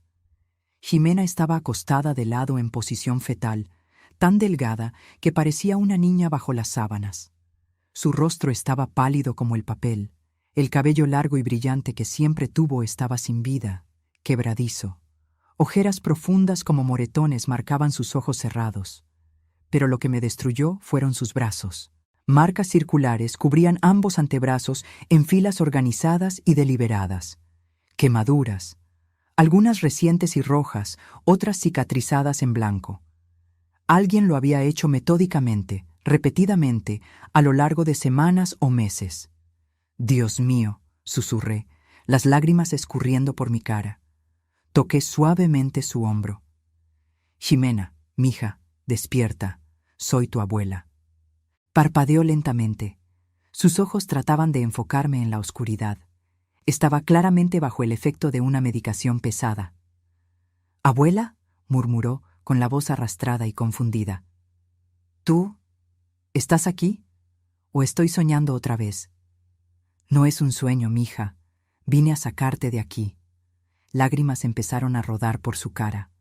Jimena estaba acostada de lado en posición fetal, tan delgada que parecía una niña bajo las sábanas. Su rostro estaba pálido como el papel. El cabello largo y brillante que siempre tuvo estaba sin vida, quebradizo. Ojeras profundas como moretones marcaban sus ojos cerrados. Pero lo que me destruyó fueron sus brazos. Marcas circulares cubrían ambos antebrazos en filas organizadas y deliberadas. quemaduras, algunas recientes y rojas, otras cicatrizadas en blanco. Alguien lo había hecho metódicamente, repetidamente, a lo largo de semanas o meses. Dios mío, susurré, las lágrimas escurriendo por mi cara. Toqué suavemente su hombro. Ximena, mija, despierta, soy tu abuela. Parpadeó lentamente. Sus ojos trataban de enfocarme en la oscuridad. Estaba claramente bajo el efecto de una medicación pesada. «¿Abuela?», murmuró, con la voz arrastrada y confundida. «¿Tú? ¿Estás aquí? ¿O estoy soñando otra vez?» «No es un sueño, mija. Vine a sacarte de aquí». Lágrimas empezaron a rodar por su cara.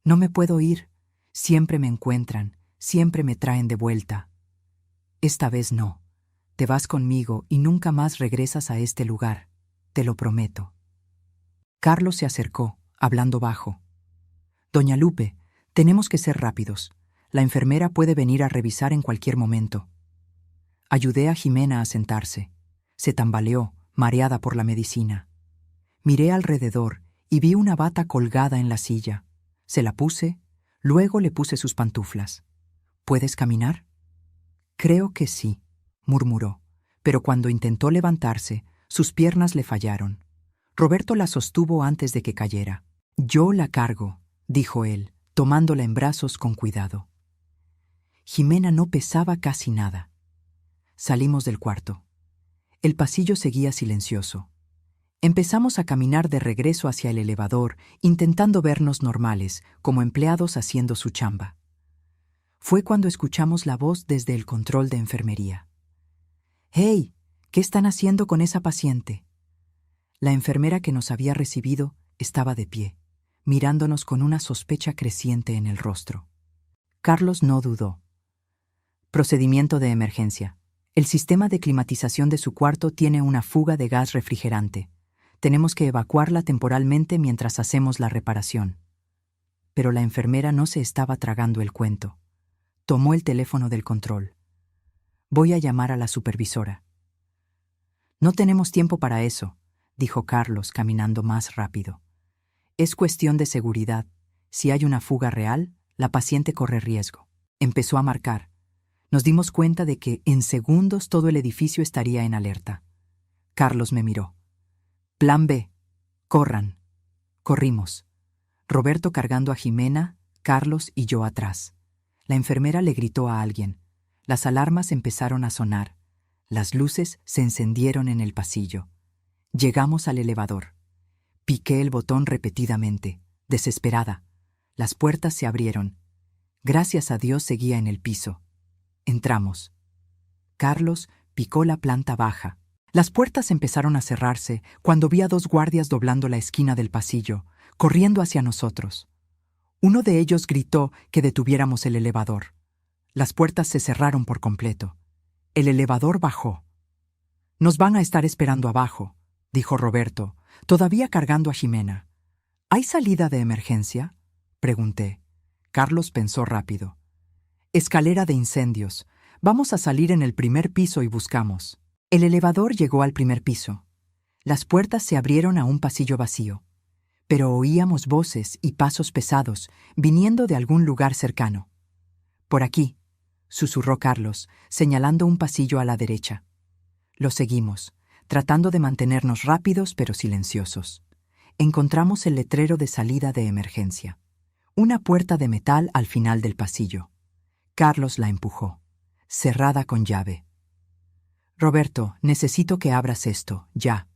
«No me puedo ir. Siempre me encuentran, siempre me traen de vuelta. Esta vez no. Te vas conmigo y nunca más regresas a este lugar. Te lo prometo». Carlos se acercó, hablando bajo. «Doña Lupe, tenemos que ser rápidos. La enfermera puede venir a revisar en cualquier momento». Ayudé a Ximena a sentarse. Se tambaleó, mareada por la medicina. Miré alrededor y vi una bata colgada en la silla. Se la puse, luego le puse sus pantuflas. «¿Puedes caminar?» «Creo que sí», murmuró, pero cuando intentó levantarse, sus piernas le fallaron. Roberto la sostuvo antes de que cayera. «Yo la cargo», dijo él, tomándola en brazos con cuidado. Ximena no pesaba casi nada. Salimos del cuarto. El pasillo seguía silencioso. Empezamos a caminar de regreso hacia el elevador, intentando vernos normales, como empleados haciendo su chamba. Fue cuando escuchamos la voz desde el control de enfermería. «¡Hey! ¿Qué están haciendo con esa paciente?». La enfermera que nos había recibido estaba de pie, mirándonos con una sospecha creciente en el rostro. Carlos no dudó. «Procedimiento de emergencia. El sistema de climatización de su cuarto tiene una fuga de gas refrigerante. Tenemos que evacuarla temporalmente mientras hacemos la reparación». Pero la enfermera no se estaba tragando el cuento. Tomó el teléfono del control. «Voy a llamar a la supervisora». «No tenemos tiempo para eso», dijo Carlos, caminando más rápido. «Es cuestión de seguridad. Si hay una fuga real, la paciente corre riesgo». Empezó a marcar. Nos dimos cuenta de que en segundos todo el edificio estaría en alerta. Carlos me miró. «Plan B. Corran». Corrimos. Roberto cargando a Ximena, Carlos y yo atrás. La enfermera le gritó a alguien. Las alarmas empezaron a sonar. Las luces se encendieron en el pasillo. Llegamos al elevador. Piqué el botón repetidamente, desesperada. Las puertas se abrieron. Gracias a Dios seguía en el piso. Entramos. Carlos picó la planta baja. Las puertas empezaron a cerrarse cuando vi a 2 guardias doblando la esquina del pasillo, corriendo hacia nosotros. Uno de ellos gritó que detuviéramos el elevador. Las puertas se cerraron por completo. El elevador bajó. «Nos van a estar esperando abajo», dijo Roberto, todavía cargando a Ximena. «¿Hay salida de emergencia?», pregunté. Carlos pensó rápido. «Escalera de incendios. Vamos a salir en el primer piso y buscamos». El elevador llegó al primer piso. Las puertas se abrieron a un pasillo vacío, pero oíamos voces y pasos pesados viniendo de algún lugar cercano. «Por aquí», susurró Carlos, señalando un pasillo a la derecha. Lo seguimos, tratando de mantenernos rápidos pero silenciosos. Encontramos el letrero de salida de emergencia. Una puerta de metal al final del pasillo. Carlos la empujó, cerrada con llave. «Roberto, necesito que abras esto, ya».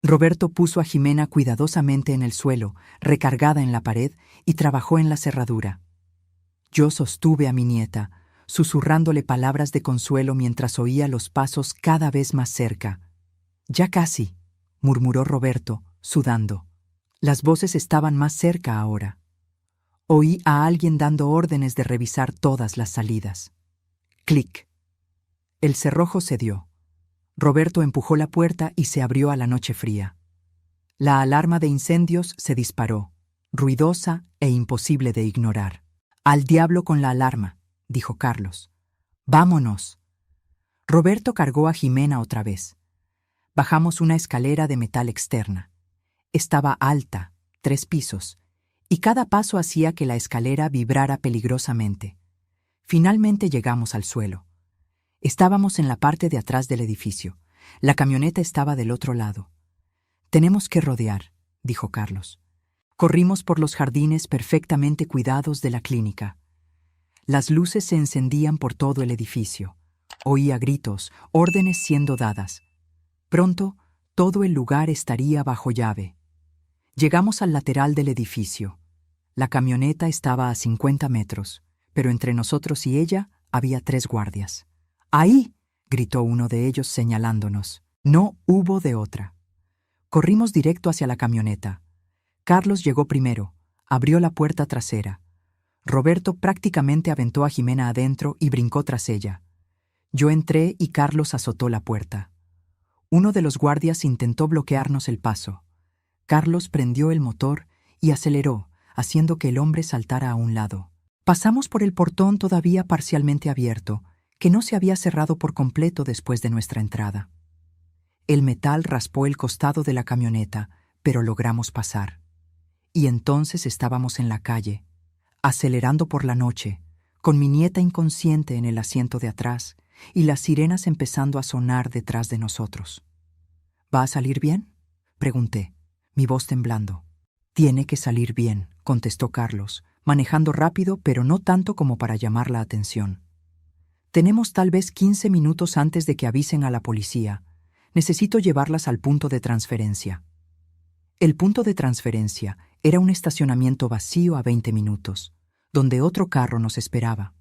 Roberto puso a Ximena cuidadosamente en el suelo, recargada en la pared, y trabajó en la cerradura. Yo sostuve a mi nieta, susurrándole palabras de consuelo mientras oía los pasos cada vez más cerca. «Ya casi», murmuró Roberto, sudando. Las voces estaban más cerca ahora. Oí a alguien dando órdenes de revisar todas las salidas. Clic. El cerrojo cedió. Roberto empujó la puerta y se abrió a la noche fría. La alarma de incendios se disparó, ruidosa e imposible de ignorar. «Al diablo con la alarma», dijo Carlos. «Vámonos». Roberto cargó a Ximena otra vez. Bajamos una escalera de metal externa. Estaba alta, 3 pisos, y cada paso hacía que la escalera vibrara peligrosamente. Finalmente llegamos al suelo. Estábamos en la parte de atrás del edificio. La camioneta estaba del otro lado. «Tenemos que rodear», dijo Carlos. Corrimos por los jardines perfectamente cuidados de la clínica. Las luces se encendían por todo el edificio. Oía gritos, órdenes siendo dadas. Pronto, todo el lugar estaría bajo llave. Llegamos al lateral del edificio. La camioneta estaba a 50 metros, pero entre nosotros y ella había 3 guardias. «¡Ahí!», gritó uno de ellos señalándonos. No hubo de otra. Corrimos directo hacia la camioneta. Carlos llegó primero, abrió la puerta trasera. Roberto prácticamente aventó a Jimena adentro y brincó tras ella. Yo entré y Carlos azotó la puerta. Uno de los guardias intentó bloquearnos el paso. Carlos prendió el motor y aceleró, haciendo que el hombre saltara a un lado. Pasamos por el portón todavía parcialmente abierto, que no se había cerrado por completo después de nuestra entrada. El metal raspó el costado de la camioneta, pero logramos pasar. Y entonces estábamos en la calle, acelerando por la noche, con mi nieta inconsciente en el asiento de atrás y las sirenas empezando a sonar detrás de nosotros. «¿Va a salir bien?», pregunté, mi voz temblando. «Tiene que salir bien», contestó Carlos, manejando rápido pero no tanto como para llamar la atención. «Tenemos tal vez 15 minutos antes de que avisen a la policía. Necesito llevarlas al punto de transferencia». El punto de transferencia era un estacionamiento vacío a 20 minutos, donde otro carro nos esperaba.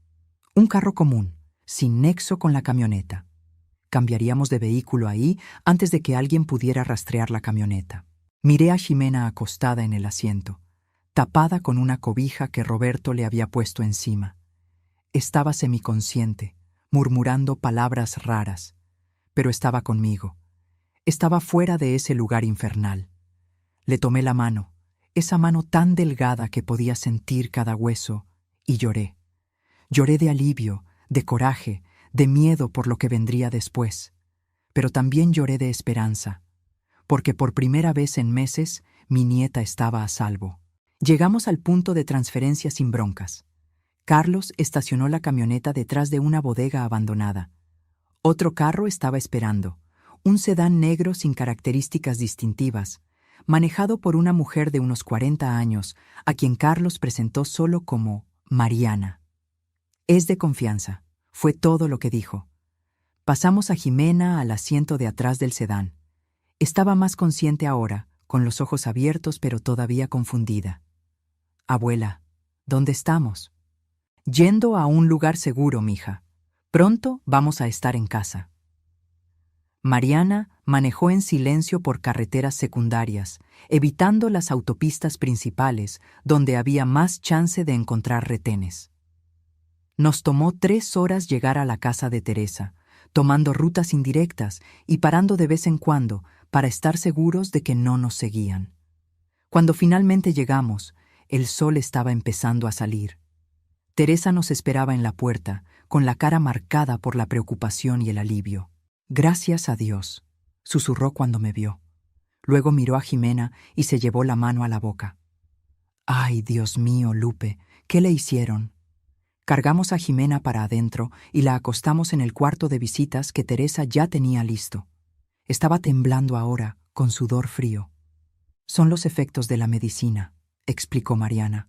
Un carro común, sin nexo con la camioneta. Cambiaríamos de vehículo ahí antes de que alguien pudiera rastrear la camioneta. Miré a Jimena acostada en el asiento, tapada con una cobija que Roberto le había puesto encima. Estaba semiconsciente, murmurando palabras raras, pero estaba conmigo. Estaba fuera de ese lugar infernal. Le tomé la mano, esa mano tan delgada que podía sentir cada hueso, y lloré. Lloré de alivio, de coraje, de miedo por lo que vendría después. Pero también lloré de esperanza, porque por primera vez en meses mi nieta estaba a salvo. Llegamos al punto de transferencia sin broncas. Carlos estacionó la camioneta detrás de una bodega abandonada. Otro carro estaba esperando, un sedán negro sin características distintivas, manejado por una mujer de unos 40 años, a quien Carlos presentó solo como Mariana. «Es de confianza», fue todo lo que dijo. Pasamos a Jimena al asiento de atrás del sedán. Estaba más consciente ahora, con los ojos abiertos pero todavía confundida. «Abuela, ¿dónde estamos?» «Yendo a un lugar seguro, mija. Pronto vamos a estar en casa». Mariana manejó en silencio por carreteras secundarias, evitando las autopistas principales, donde había más chance de encontrar retenes. Nos tomó 3 horas llegar a la casa de Teresa, tomando rutas indirectas y parando de vez en cuando para estar seguros de que no nos seguían. Cuando finalmente llegamos, el sol estaba empezando a salir. Teresa nos esperaba en la puerta, con la cara marcada por la preocupación y el alivio. «Gracias a Dios», susurró cuando me vio. Luego miró a Jimena y se llevó la mano a la boca. «Ay, Dios mío, Lupe, ¿qué le hicieron?». Cargamos a Jimena para adentro y la acostamos en el cuarto de visitas que Teresa ya tenía listo. Estaba temblando ahora, con sudor frío. «Son los efectos de la medicina», explicó Mariana.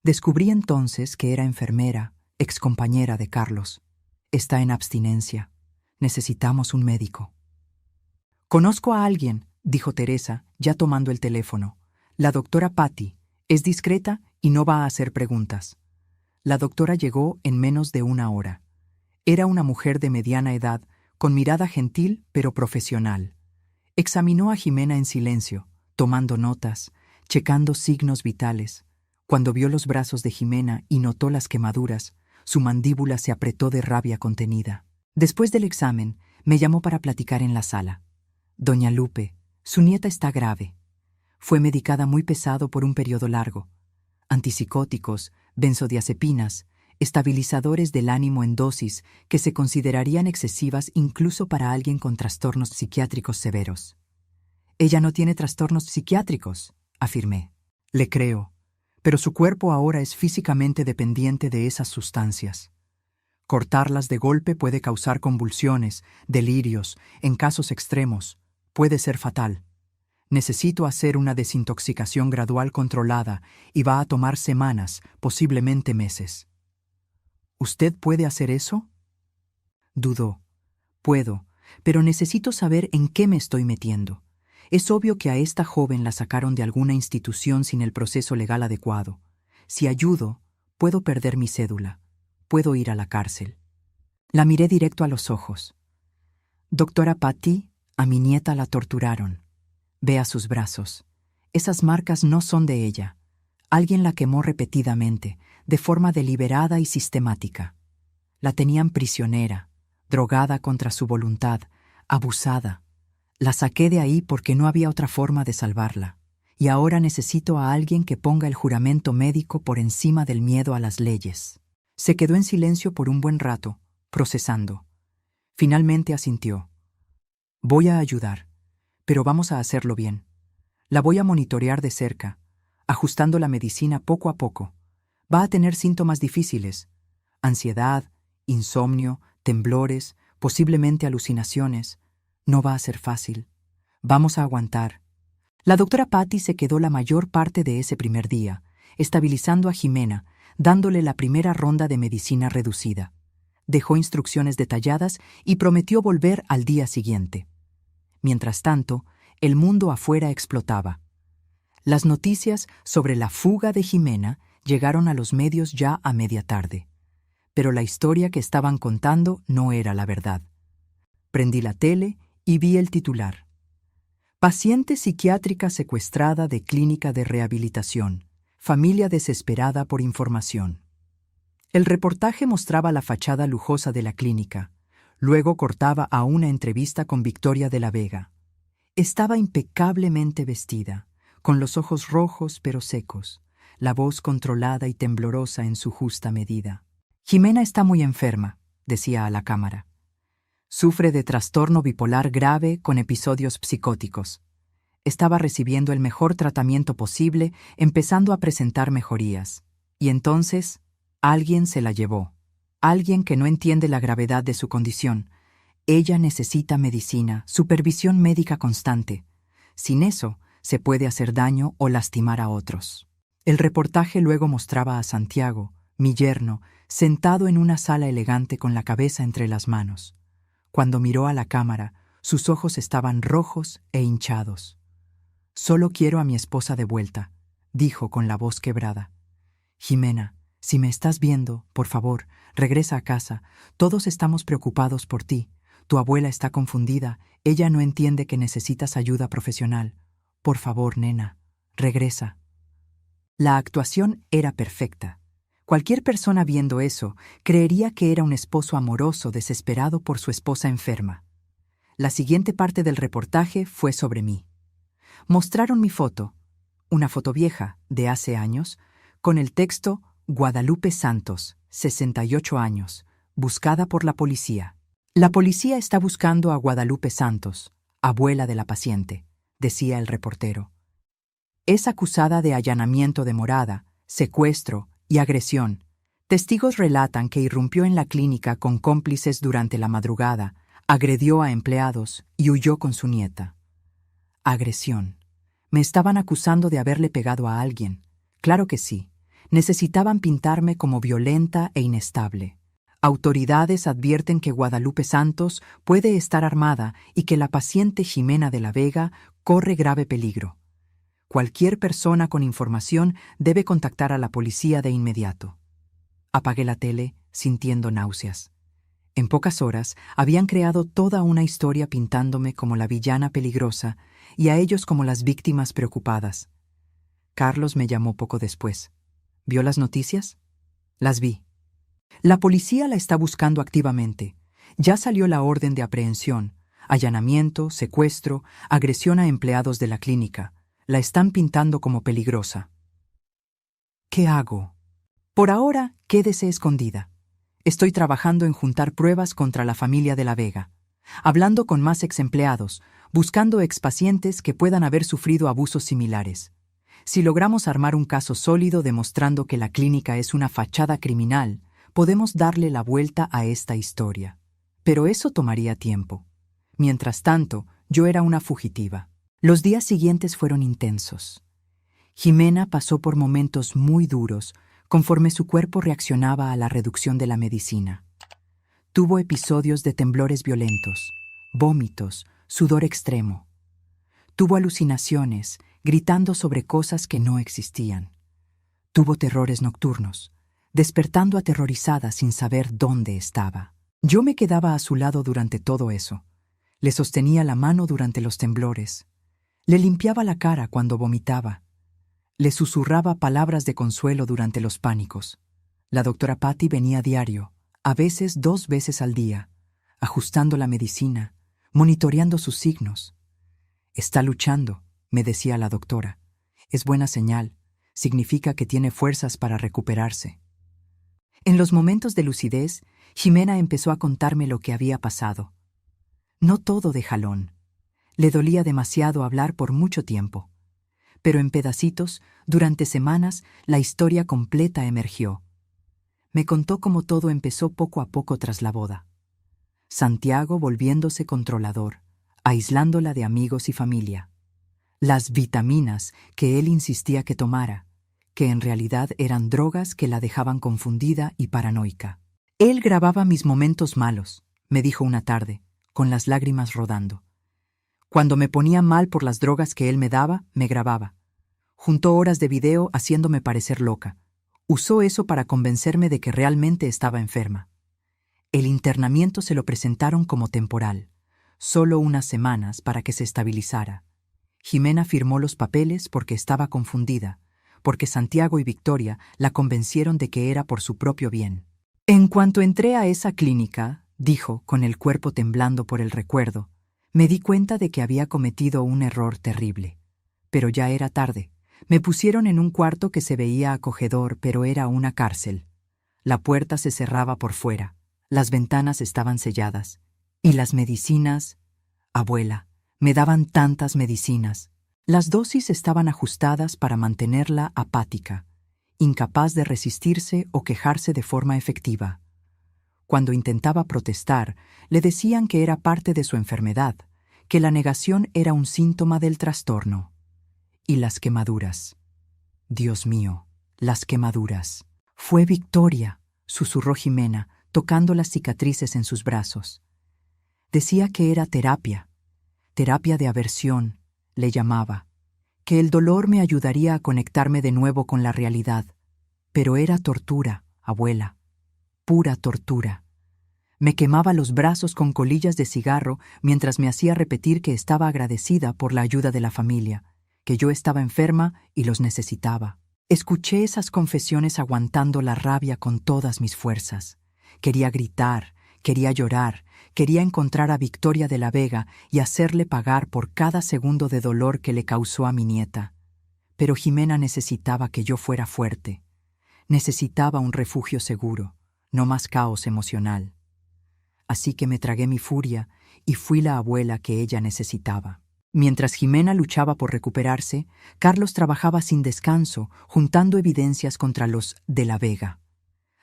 Descubrí entonces que era enfermera, excompañera de Carlos. Está en abstinencia. Necesitamos un médico. «Conozco a alguien», dijo Teresa, ya tomando el teléfono. «La doctora Patty. Es discreta y no va a hacer preguntas». La doctora llegó en menos de 1 hora. Era una mujer de mediana edad, con mirada gentil pero profesional. Examinó a Jimena en silencio, tomando notas, checando signos vitales. Cuando vio los brazos de Jimena y notó las quemaduras, su mandíbula se apretó de rabia contenida. Después del examen, me llamó para platicar en la sala. «Doña Lupe, su nieta está grave. Fue medicada muy pesado por un periodo largo. Antipsicóticos, benzodiazepinas, estabilizadores del ánimo en dosis que se considerarían excesivas incluso para alguien con trastornos psiquiátricos severos. Ella no tiene trastornos psiquiátricos, afirmé. Le creo, pero su cuerpo ahora es físicamente dependiente de esas sustancias. Cortarlas de golpe puede causar convulsiones, delirios, en casos extremos. Puede ser fatal. Necesito hacer una desintoxicación gradual controlada y va a tomar semanas, posiblemente meses. ¿Usted puede hacer eso? Dudó. Puedo, pero necesito saber en qué me estoy metiendo. Es obvio que a esta joven la sacaron de alguna institución sin el proceso legal adecuado. Si ayudo, puedo perder mi cédula. Puedo ir a la cárcel. La miré directo a los ojos. Doctora Patty, a mi nieta la torturaron. Vea sus brazos. Esas marcas no son de ella. Alguien la quemó repetidamente, de forma deliberada y sistemática. La tenían prisionera, drogada contra su voluntad, abusada. La saqué de ahí porque no había otra forma de salvarla. Y ahora necesito a alguien que ponga el juramento médico por encima del miedo a las leyes. Se quedó en silencio por un buen rato, procesando. Finalmente asintió. Voy a ayudar, pero vamos a hacerlo bien. La voy a monitorear de cerca, ajustando la medicina poco a poco. Va a tener síntomas difíciles: ansiedad, insomnio, temblores, posiblemente alucinaciones. No va a ser fácil. Vamos a aguantar. La doctora Patty se quedó la mayor parte de ese primer día, estabilizando a Jimena, dándole la primera ronda de medicina reducida. Dejó instrucciones detalladas y prometió volver al día siguiente. Mientras tanto, el mundo afuera explotaba. Las noticias sobre la fuga de Jimena llegaron a los medios ya a media tarde. Pero la historia que estaban contando no era la verdad. Prendí la tele y vi el titular. Paciente psiquiátrica secuestrada de clínica de rehabilitación. Familia desesperada por información. El reportaje mostraba la fachada lujosa de la clínica. Luego cortaba a una entrevista con Victoria de la Vega. Estaba impecablemente vestida, con los ojos rojos pero secos, la voz controlada y temblorosa en su justa medida. Jimena está muy enferma, decía a la cámara. Sufre de trastorno bipolar grave con episodios psicóticos. Estaba recibiendo el mejor tratamiento posible, empezando a presentar mejorías. Y entonces, alguien se la llevó. Alguien que no entiende la gravedad de su condición. Ella necesita medicina, supervisión médica constante. Sin eso, se puede hacer daño o lastimar a otros. El reportaje luego mostraba a Santiago, mi yerno, sentado en una sala elegante con la cabeza entre las manos. Cuando miró a la cámara, sus ojos estaban rojos e hinchados. «Solo quiero a mi esposa de vuelta», dijo con la voz quebrada. «Jimena, si me estás viendo, por favor, regresa a casa. Todos estamos preocupados por ti. Tu abuela está confundida. Ella no entiende que necesitas ayuda profesional. Por favor, nena, regresa». La actuación era perfecta. Cualquier persona viendo eso creería que era un esposo amoroso desesperado por su esposa enferma. La siguiente parte del reportaje fue sobre mí. Mostraron mi foto, una foto vieja, de hace años, con el texto Guadalupe Santos, 68 años, buscada por la policía. La policía está buscando a Guadalupe Santos, abuela de la paciente, decía el reportero. Es acusada de allanamiento de morada, secuestro y agresión. Testigos relatan que irrumpió en la clínica con cómplices durante la madrugada, agredió a empleados y huyó con su nieta. Agresión. Me estaban acusando de haberle pegado a alguien. Claro que sí. Necesitaban pintarme como violenta e inestable. Autoridades advierten que Guadalupe Santos puede estar armada y que la paciente Jimena de la Vega corre grave peligro. Cualquier persona con información debe contactar a la policía de inmediato. Apagué la tele, sintiendo náuseas. En pocas horas habían creado toda una historia pintándome como la villana peligrosa y a ellos como las víctimas preocupadas. Carlos me llamó poco después. ¿Vio las noticias? Las vi. La policía la está buscando activamente. Ya salió la orden de aprehensión, allanamiento, secuestro, agresión a empleados de la clínica. La están pintando como peligrosa. ¿Qué hago? Por ahora, quédese escondida. Estoy trabajando en juntar pruebas contra la familia de la Vega. hablando con más exempleados, buscando expacientes que puedan haber sufrido abusos similares. Si logramos armar un caso sólido demostrando que la clínica es una fachada criminal, podemos darle la vuelta a esta historia. Pero eso tomaría tiempo. Mientras tanto, yo era una fugitiva. Los días siguientes fueron intensos. Jimena pasó por momentos muy duros conforme su cuerpo reaccionaba a la reducción de la medicina. Tuvo episodios de temblores violentos, vómitos, sudor extremo. Tuvo alucinaciones, gritando sobre cosas que no existían. Tuvo terrores nocturnos, despertando aterrorizada sin saber dónde estaba. Yo me quedaba a su lado durante todo eso. Le sostenía la mano durante los temblores. Le limpiaba la cara cuando vomitaba. Le susurraba palabras de consuelo durante los pánicos. La doctora Patty venía a diario, a veces 2 veces al día, ajustando la medicina, monitoreando sus signos. «Está luchando», me decía la doctora. «Es buena señal. Significa que tiene fuerzas para recuperarse». En los momentos de lucidez, Jimena empezó a contarme lo que había pasado. No todo de jalón. Le dolía demasiado hablar por mucho tiempo. Pero en pedacitos, durante semanas, la historia completa emergió. Me contó cómo todo empezó poco a poco tras la boda. Santiago volviéndose controlador, aislándola de amigos y familia. Las vitaminas que él insistía que tomara, que en realidad eran drogas que la dejaban confundida y paranoica. Él grababa mis momentos malos, me dijo una tarde, con las lágrimas rodando. Cuando me ponía mal por las drogas que él me daba, me grababa. Juntó horas de video haciéndome parecer loca. Usó eso para convencerme de que realmente estaba enferma. El internamiento se lo presentaron como temporal, solo unas semanas para que se estabilizara. Jimena firmó los papeles porque estaba confundida, porque Santiago y Victoria la convencieron de que era por su propio bien. En cuanto entré a esa clínica, dijo, con el cuerpo temblando por el recuerdo, me di cuenta de que había cometido un error terrible. Pero ya era tarde. Me pusieron en un cuarto que se veía acogedor, pero era una cárcel. La puerta se cerraba por fuera, las ventanas estaban selladas. Y las medicinas, abuela, me daban tantas medicinas. Las dosis estaban ajustadas para mantenerla apática, incapaz de resistirse o quejarse de forma efectiva. Cuando intentaba protestar, le decían que era parte de su enfermedad, que la negación era un síntoma del trastorno. Y las quemaduras. Dios mío, las quemaduras. Fue Victoria, susurró Jimena, tocando las cicatrices en sus brazos. Decía que era terapia de aversión, le llamaba, que el dolor me ayudaría a conectarme de nuevo con la realidad. Pero era tortura, abuela, pura tortura. Me quemaba los brazos con colillas de cigarro mientras me hacía repetir que estaba agradecida por la ayuda de la familia, que yo estaba enferma y los necesitaba. Escuché esas confesiones aguantando la rabia con todas mis fuerzas. Quería gritar, quería llorar, quería encontrar a Victoria de la Vega y hacerle pagar por cada segundo de dolor que le causó a mi nieta. Pero Jimena necesitaba que yo fuera fuerte. Necesitaba un refugio seguro, no más caos emocional. Así que me tragué mi furia y fui la abuela que ella necesitaba. Mientras Jimena luchaba por recuperarse, Carlos trabajaba sin descanso, juntando evidencias contra los de la Vega.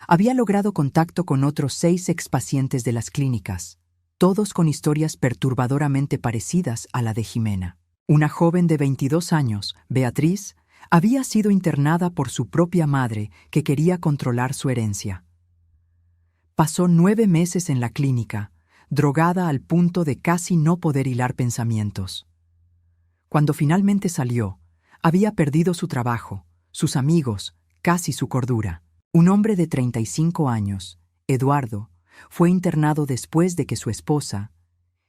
Había logrado contacto con otros 6 expacientes de las clínicas, todos con historias perturbadoramente parecidas a la de Jimena. Una joven de 22 años, Beatriz, había sido internada por su propia madre que quería controlar su herencia. Pasó 9 meses en la clínica, drogada al punto de casi no poder hilar pensamientos. Cuando finalmente salió, había perdido su trabajo, sus amigos, casi su cordura. Un hombre de 35 años, Eduardo, fue internado después de que su esposa,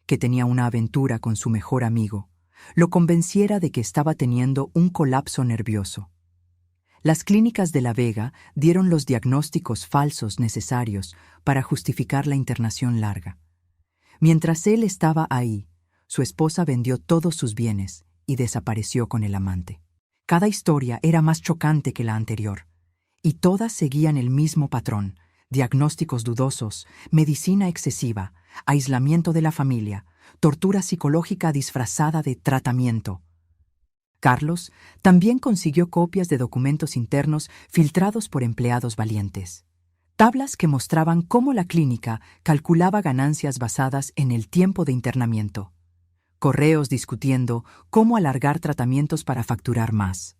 que tenía una aventura con su mejor amigo, lo convenciera de que estaba teniendo un colapso nervioso. Las clínicas de La Vega dieron los diagnósticos falsos necesarios para justificar la internación larga. Mientras él estaba ahí, su esposa vendió todos sus bienes y desapareció con el amante. Cada historia era más chocante que la anterior, y todas seguían el mismo patrón: diagnósticos dudosos, medicina excesiva, aislamiento de la familia, tortura psicológica disfrazada de tratamiento. Carlos también consiguió copias de documentos internos filtrados por empleados valientes. Tablas que mostraban cómo la clínica calculaba ganancias basadas en el tiempo de internamiento. Correos discutiendo cómo alargar tratamientos para facturar más.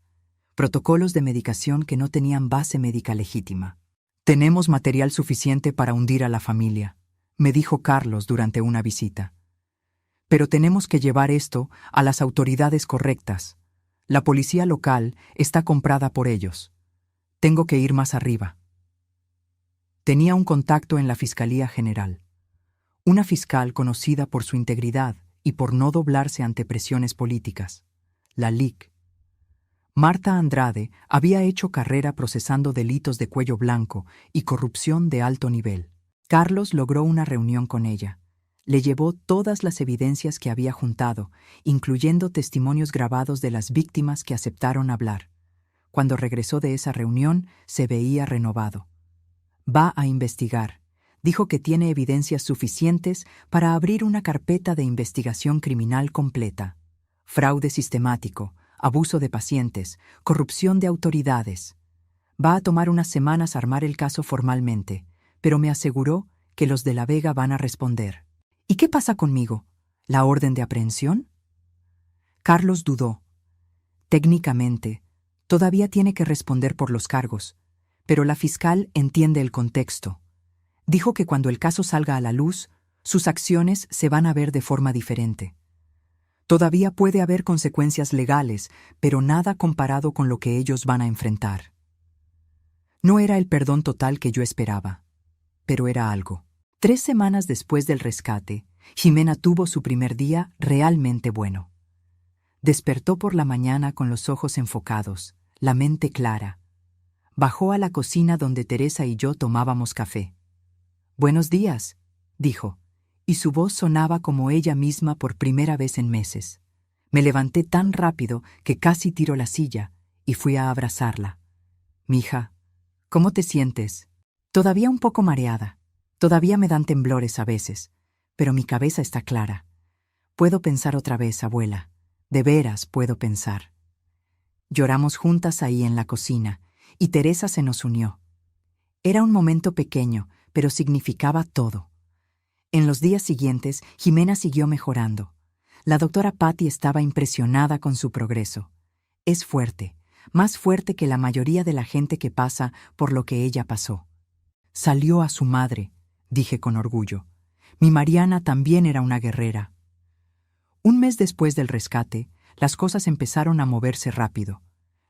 Protocolos de medicación que no tenían base médica legítima. «Tenemos material suficiente para hundir a la familia», me dijo Carlos durante una visita. «Pero tenemos que llevar esto a las autoridades correctas. La policía local está comprada por ellos. Tengo que ir más arriba». Tenía un contacto en la Fiscalía General. Una fiscal conocida por su integridad y por no doblarse ante presiones políticas. La LIC. Marta Andrade había hecho carrera procesando delitos de cuello blanco y corrupción de alto nivel. Carlos logró una reunión con ella. Le llevó todas las evidencias que había juntado, incluyendo testimonios grabados de las víctimas que aceptaron hablar. Cuando regresó de esa reunión, se veía renovado. Va a investigar. Dijo que tiene evidencias suficientes para abrir una carpeta de investigación criminal completa. Fraude sistemático, abuso de pacientes, corrupción de autoridades. Va a tomar unas semanas armar el caso formalmente, pero me aseguró que los de La Vega van a responder. ¿Y qué pasa conmigo? ¿La orden de aprehensión? Carlos dudó. Técnicamente, todavía tiene que responder por los cargos, pero la fiscal entiende el contexto. Dijo que cuando el caso salga a la luz, sus acciones se van a ver de forma diferente. Todavía puede haber consecuencias legales, pero nada comparado con lo que ellos van a enfrentar. No era el perdón total que yo esperaba, pero era algo. 3 semanas después del rescate, Jimena tuvo su primer día realmente bueno. Despertó por la mañana con los ojos enfocados, la mente clara. Bajó a la cocina donde Teresa y yo tomábamos café. «Buenos días», dijo, y su voz sonaba como ella misma por primera vez en meses. Me levanté tan rápido que casi tiró la silla y fui a abrazarla. «Mija, ¿cómo te sientes?» «Todavía un poco mareada. Todavía me dan temblores a veces, pero mi cabeza está clara. Puedo pensar otra vez, abuela. De veras puedo pensar». Lloramos juntas ahí en la cocina, y Teresa se nos unió. Era un momento pequeño, pero significaba todo. En los días siguientes, Jimena siguió mejorando. La doctora Patty estaba impresionada con su progreso. Es fuerte, más fuerte que la mayoría de la gente que pasa por lo que ella pasó. Salió a su madre, dije con orgullo. Mi Mariana también era una guerrera. Un mes después del rescate, las cosas empezaron a moverse rápido.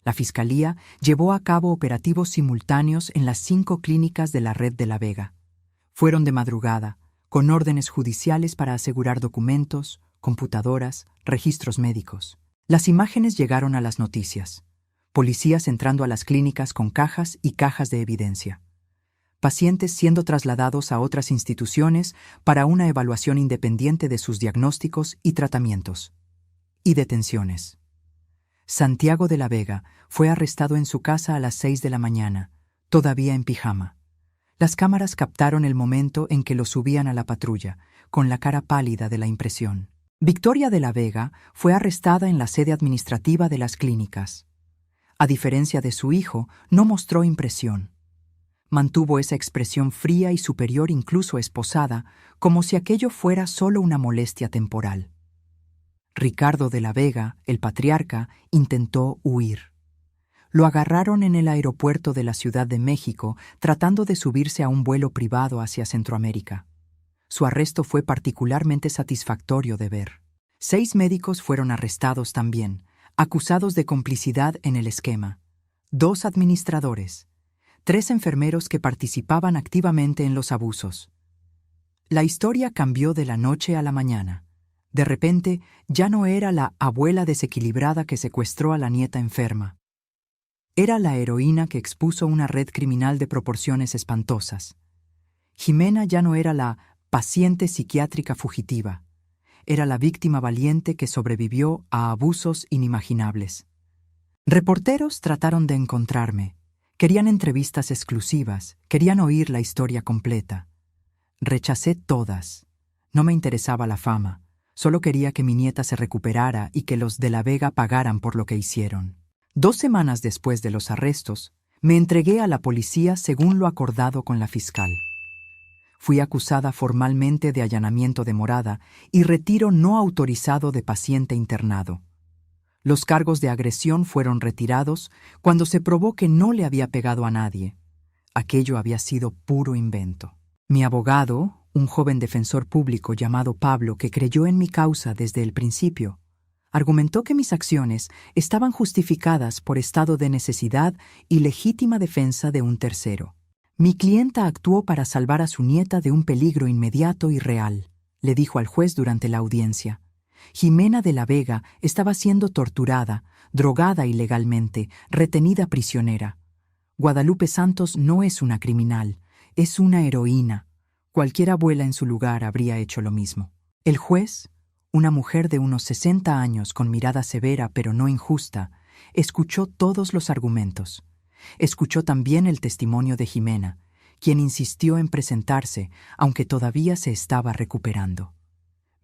La Fiscalía llevó a cabo operativos simultáneos en las 5 clínicas de la red de La Vega. Fueron de madrugada, con órdenes judiciales para asegurar documentos, computadoras, registros médicos. Las imágenes llegaron a las noticias. Policías entrando a las clínicas con cajas y cajas de evidencia. Pacientes siendo trasladados a otras instituciones para una evaluación independiente de sus diagnósticos y tratamientos. Y detenciones. Santiago de la Vega fue arrestado en su casa a las 6 de la mañana, todavía en pijama. Las cámaras captaron el momento en que lo subían a la patrulla, con la cara pálida de la impresión. Victoria de la Vega fue arrestada en la sede administrativa de las clínicas. A diferencia de su hijo, no mostró impresión. Mantuvo esa expresión fría y superior, incluso esposada, como si aquello fuera solo una molestia temporal. Ricardo de la Vega, el patriarca, intentó huir. Lo agarraron en el aeropuerto de la Ciudad de México tratando de subirse a un vuelo privado hacia Centroamérica. Su arresto fue particularmente satisfactorio de ver. 6 médicos fueron arrestados también, acusados de complicidad en el esquema. 2 administradores. 3 enfermeros que participaban activamente en los abusos. La historia cambió de la noche a la mañana. De repente, ya no era la abuela desequilibrada que secuestró a la nieta enferma. Era la heroína que expuso una red criminal de proporciones espantosas. Jimena ya no era la paciente psiquiátrica fugitiva. Era la víctima valiente que sobrevivió a abusos inimaginables. Reporteros trataron de encontrarme. Querían entrevistas exclusivas, querían oír la historia completa. Rechacé todas. No me interesaba la fama, solo quería que mi nieta se recuperara y que los de la Vega pagaran por lo que hicieron. 2 semanas después de los arrestos, me entregué a la policía según lo acordado con la fiscal. Fui acusada formalmente de allanamiento de morada y retiro no autorizado de paciente internado. Los cargos de agresión fueron retirados cuando se probó que no le había pegado a nadie. Aquello había sido puro invento. Mi abogado, un joven defensor público llamado Pablo que creyó en mi causa desde el principio, argumentó que mis acciones estaban justificadas por estado de necesidad y legítima defensa de un tercero. Mi clienta actuó para salvar a su nieta de un peligro inmediato y real, le dijo al juez durante la audiencia. Jimena de la Vega estaba siendo torturada, drogada ilegalmente, retenida prisionera. Guadalupe Santos no es una criminal, es una heroína. Cualquier abuela en su lugar habría hecho lo mismo. El juez, una mujer de unos 60 años con mirada severa pero no injusta, escuchó todos los argumentos. Escuchó también el testimonio de Jimena, quien insistió en presentarse, aunque todavía se estaba recuperando.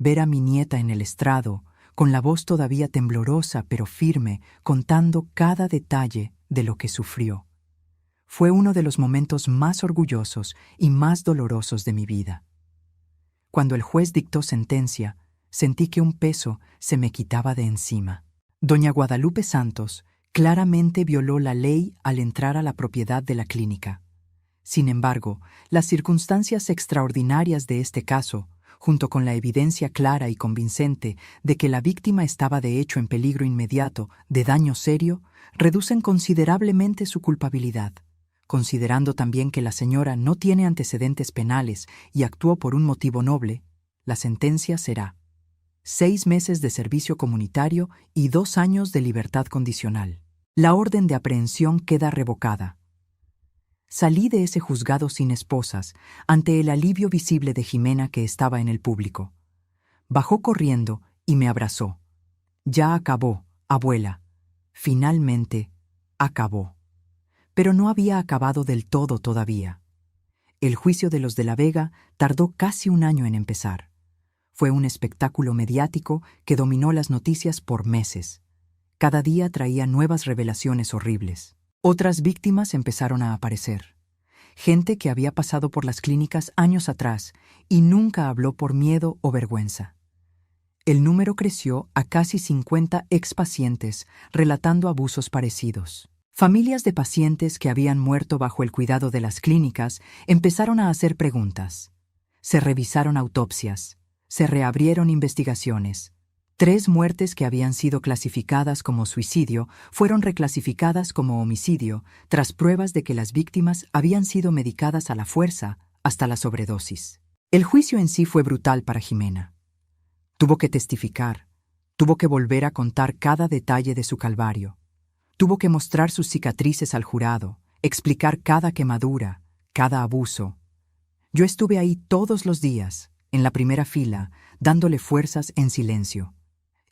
Ver a mi nieta en el estrado, con la voz todavía temblorosa pero firme, contando cada detalle de lo que sufrió. Fue uno de los momentos más orgullosos y más dolorosos de mi vida. Cuando el juez dictó sentencia, sentí que un peso se me quitaba de encima. Doña Guadalupe Santos claramente violó la ley al entrar a la propiedad de la clínica. Sin embargo, las circunstancias extraordinarias de este caso, junto con la evidencia clara y convincente de que la víctima estaba de hecho en peligro inmediato de daño serio, reducen considerablemente su culpabilidad. Considerando también que la señora no tiene antecedentes penales y actuó por un motivo noble, la sentencia será 6 meses de servicio comunitario y 2 años de libertad condicional. La orden de aprehensión queda revocada. Salí de ese juzgado sin esposas, ante el alivio visible de Jimena que estaba en el público. Bajó corriendo y me abrazó. Ya acabó, abuela. Finalmente, acabó. Pero no había acabado del todo todavía. El juicio de los de la Vega tardó casi 1 año en empezar. Fue un espectáculo mediático que dominó las noticias por meses. Cada día traía nuevas revelaciones horribles. Otras víctimas empezaron a aparecer. Gente que había pasado por las clínicas años atrás y nunca habló por miedo o vergüenza. El número creció a casi 50 expacientes relatando abusos parecidos. Familias de pacientes que habían muerto bajo el cuidado de las clínicas empezaron a hacer preguntas. Se revisaron autopsias. Se reabrieron investigaciones. 3 muertes que habían sido clasificadas como suicidio fueron reclasificadas como homicidio tras pruebas de que las víctimas habían sido medicadas a la fuerza hasta la sobredosis. El juicio en sí fue brutal para Jimena. Tuvo que testificar, tuvo que volver a contar cada detalle de su calvario, tuvo que mostrar sus cicatrices al jurado, explicar cada quemadura, cada abuso. Yo estuve ahí todos los días, en la primera fila, dándole fuerzas en silencio.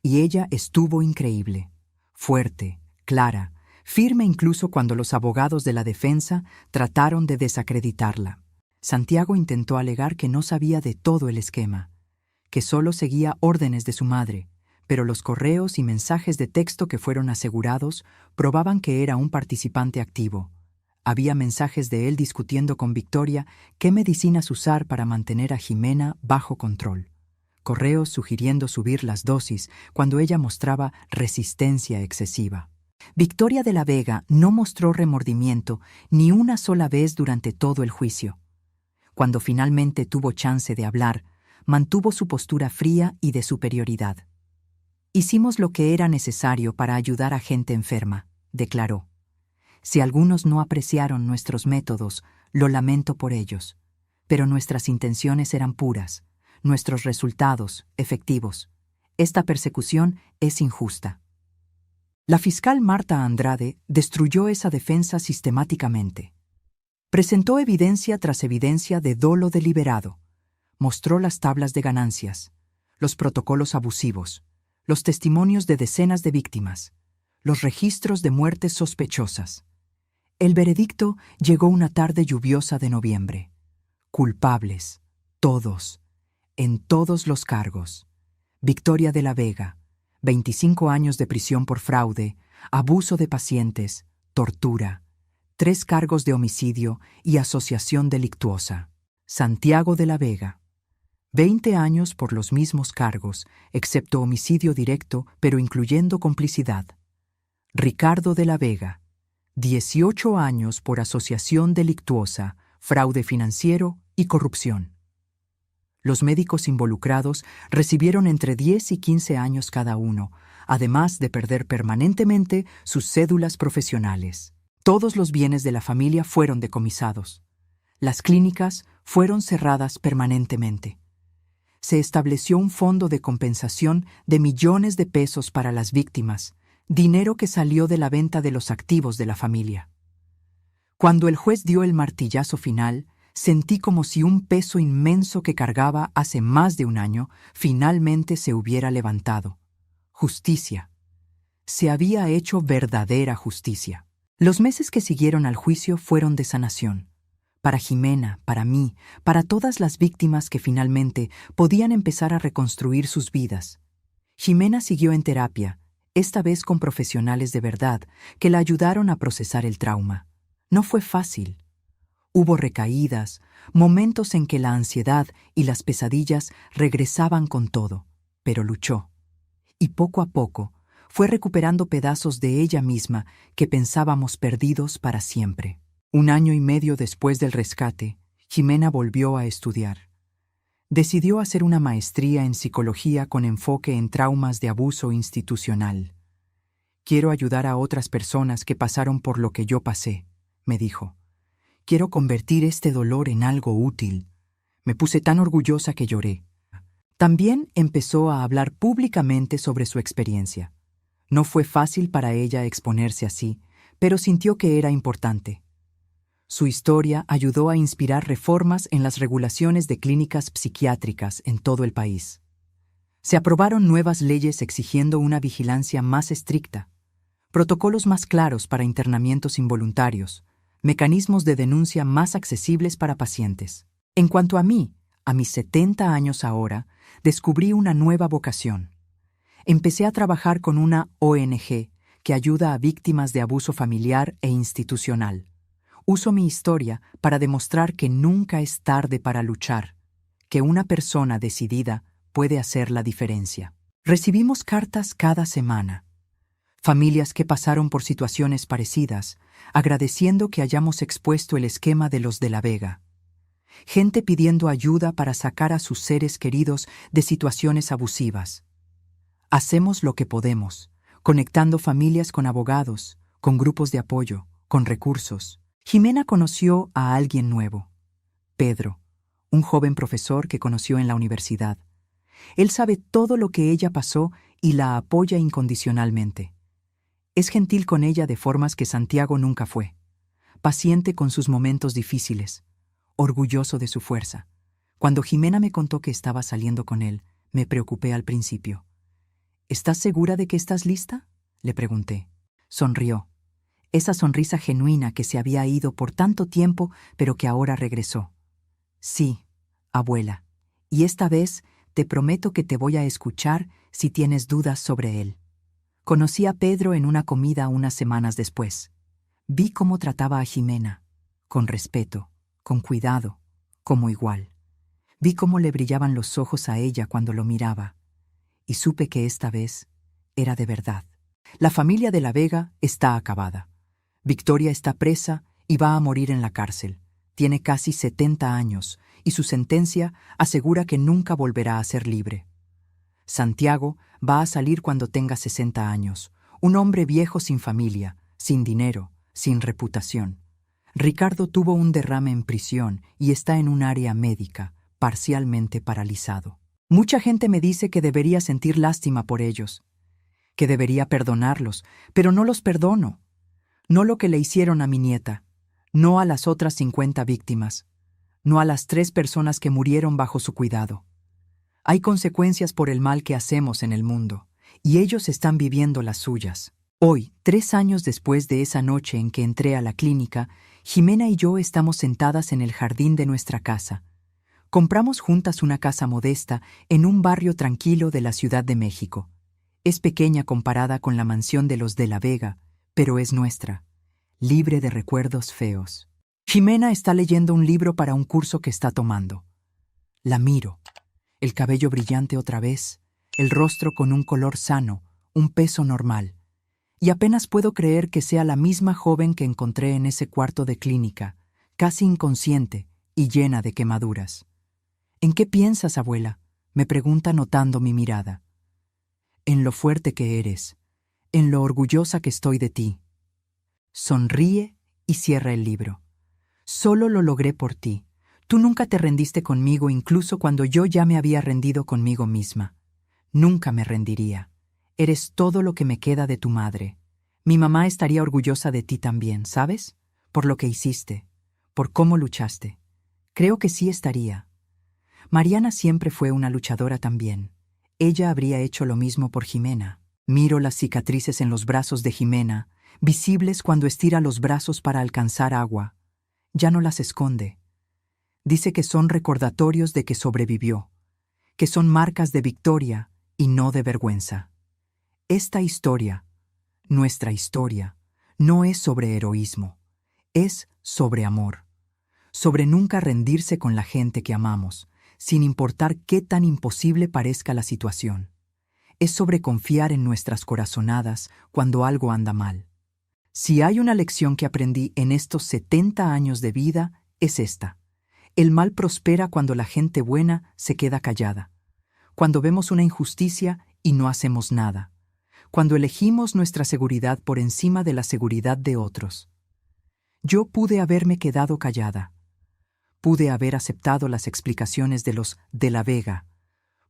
Y ella estuvo increíble, fuerte, clara, firme incluso cuando los abogados de la defensa trataron de desacreditarla. Santiago intentó alegar que no sabía de todo el esquema, que solo seguía órdenes de su madre, pero los correos y mensajes de texto que fueron asegurados probaban que era un participante activo. Había mensajes de él discutiendo con Victoria qué medicinas usar para mantener a Jimena bajo control. Correos sugiriendo subir las dosis cuando ella mostraba resistencia excesiva. Victoria de la Vega no mostró remordimiento ni una sola vez durante todo el juicio. Cuando finalmente tuvo chance de hablar, mantuvo su postura fría y de superioridad. Hicimos lo que era necesario para ayudar a gente enferma, declaró. Si algunos no apreciaron nuestros métodos, lo lamento por ellos, pero nuestras intenciones eran puras. Nuestros resultados, efectivos. Esta persecución es injusta. La fiscal Marta Andrade destruyó esa defensa sistemáticamente. Presentó evidencia tras evidencia de dolo deliberado. Mostró las tablas de ganancias, los protocolos abusivos, los testimonios de decenas de víctimas, los registros de muertes sospechosas. El veredicto llegó una tarde lluviosa de noviembre. Culpables, todos, en todos los cargos. Victoria de la Vega, 25 años de prisión por fraude, abuso de pacientes, tortura, 3 cargos de homicidio y asociación delictuosa. Santiago de la Vega, 20 años por los mismos cargos, excepto homicidio directo, pero incluyendo complicidad. Ricardo de la Vega, 18 años por asociación delictuosa, fraude financiero y corrupción. Los médicos involucrados recibieron entre 10 y 15 años cada uno, además de perder permanentemente sus cédulas profesionales. Todos los bienes de la familia fueron decomisados. Las clínicas fueron cerradas permanentemente. Se estableció un fondo de compensación de millones de pesos para las víctimas, dinero que salió de la venta de los activos de la familia. Cuando el juez dio el martillazo final, sentí como si un peso inmenso que cargaba hace más de un año finalmente se hubiera levantado. Justicia. Se había hecho verdadera justicia. Los meses que siguieron al juicio fueron de sanación. Para Jimena, para mí, para todas las víctimas que finalmente podían empezar a reconstruir sus vidas. Jimena siguió en terapia, esta vez con profesionales de verdad, que la ayudaron a procesar el trauma. No fue fácil. Hubo recaídas, momentos en que la ansiedad y las pesadillas regresaban con todo, pero luchó. Y poco a poco fue recuperando pedazos de ella misma que pensábamos perdidos para siempre. 1 año y medio después del rescate, Jimena volvió a estudiar. Decidió hacer una maestría en psicología con enfoque en traumas de abuso institucional. Quiero ayudar a otras personas que pasaron por lo que yo pasé, me dijo. Quiero convertir este dolor en algo útil. Me puse tan orgullosa que lloré. También empezó a hablar públicamente sobre su experiencia. No fue fácil para ella exponerse así, pero sintió que era importante. Su historia ayudó a inspirar reformas en las regulaciones de clínicas psiquiátricas en todo el país. Se aprobaron nuevas leyes exigiendo una vigilancia más estricta, protocolos más claros para internamientos involuntarios, mecanismos de denuncia más accesibles para pacientes. En cuanto a mí, a mis 70 años ahora, descubrí una nueva vocación. Empecé a trabajar con una ONG que ayuda a víctimas de abuso familiar e institucional. Uso mi historia para demostrar que nunca es tarde para luchar, que una persona decidida puede hacer la diferencia. Recibimos cartas cada semana. Familias que pasaron por situaciones parecidas, agradeciendo que hayamos expuesto el esquema de los de la Vega. Gente pidiendo ayuda para sacar a sus seres queridos de situaciones abusivas. Hacemos lo que podemos, conectando familias con abogados, con grupos de apoyo, con recursos. Jimena conoció a alguien nuevo, Pedro, un joven profesor que conoció en la universidad. Él sabe todo lo que ella pasó y la apoya incondicionalmente. Es gentil con ella de formas que Santiago nunca fue, paciente con sus momentos difíciles, orgulloso de su fuerza. Cuando Jimena me contó que estaba saliendo con él, me preocupé al principio. ¿Estás segura de que estás lista?, le pregunté. Sonrió. Esa sonrisa genuina que se había ido por tanto tiempo, pero que ahora regresó. Sí, abuela, y esta vez te prometo que te voy a escuchar si tienes dudas sobre él. Conocí a Pedro en una comida unas semanas después. Vi cómo trataba a Jimena, con respeto, con cuidado, como igual. Vi cómo le brillaban los ojos a ella cuando lo miraba, y supe que esta vez era de verdad. La familia de la Vega está acabada. Victoria está presa y va a morir en la cárcel. Tiene casi 70 años y su sentencia asegura que nunca volverá a ser libre. Santiago va a salir cuando tenga 60 años, un hombre viejo sin familia, sin dinero, sin reputación. Ricardo tuvo un derrame en prisión y está en un área médica, parcialmente paralizado. Mucha gente me dice que debería sentir lástima por ellos, que debería perdonarlos, pero no los perdono. No lo que le hicieron a mi nieta, no a las otras 50 víctimas, no a las 3 personas que murieron bajo su cuidado. Hay consecuencias por el mal que hacemos en el mundo, y ellos están viviendo las suyas. Hoy, 3 años después de esa noche en que entré a la clínica, Jimena y yo estamos sentadas en el jardín de nuestra casa. Compramos juntas una casa modesta en un barrio tranquilo de la Ciudad de México. Es pequeña comparada con la mansión de los de la Vega, pero es nuestra, libre de recuerdos feos. Jimena está leyendo un libro para un curso que está tomando. La miro. El cabello brillante otra vez, el rostro con un color sano, un peso normal. Y apenas puedo creer que sea la misma joven que encontré en ese cuarto de clínica, casi inconsciente y llena de quemaduras. ¿En qué piensas, abuela?, me pregunta notando mi mirada. En lo fuerte que eres, en lo orgullosa que estoy de ti. Sonríe y cierra el libro. Solo lo logré por ti. Tú nunca te rendiste conmigo incluso cuando yo ya me había rendido conmigo misma. Nunca me rendiría. Eres todo lo que me queda de tu madre. Mi mamá estaría orgullosa de ti también, ¿sabes? Por lo que hiciste, por cómo luchaste. Creo que sí estaría. Mariana siempre fue una luchadora también. Ella habría hecho lo mismo por Jimena. Miro las cicatrices en los brazos de Jimena, visibles cuando estira los brazos para alcanzar agua. Ya no las esconde. Dice que son recordatorios de que sobrevivió, que son marcas de victoria y no de vergüenza. Esta historia, nuestra historia, no es sobre heroísmo, es sobre amor, sobre nunca rendirse con la gente que amamos, sin importar qué tan imposible parezca la situación. Es sobre confiar en nuestras corazonadas cuando algo anda mal. Si hay una lección que aprendí en estos 70 años de vida, es esta. El mal prospera cuando la gente buena se queda callada, cuando vemos una injusticia y no hacemos nada, cuando elegimos nuestra seguridad por encima de la seguridad de otros. Yo pude haberme quedado callada. Pude haber aceptado las explicaciones de los de la Vega.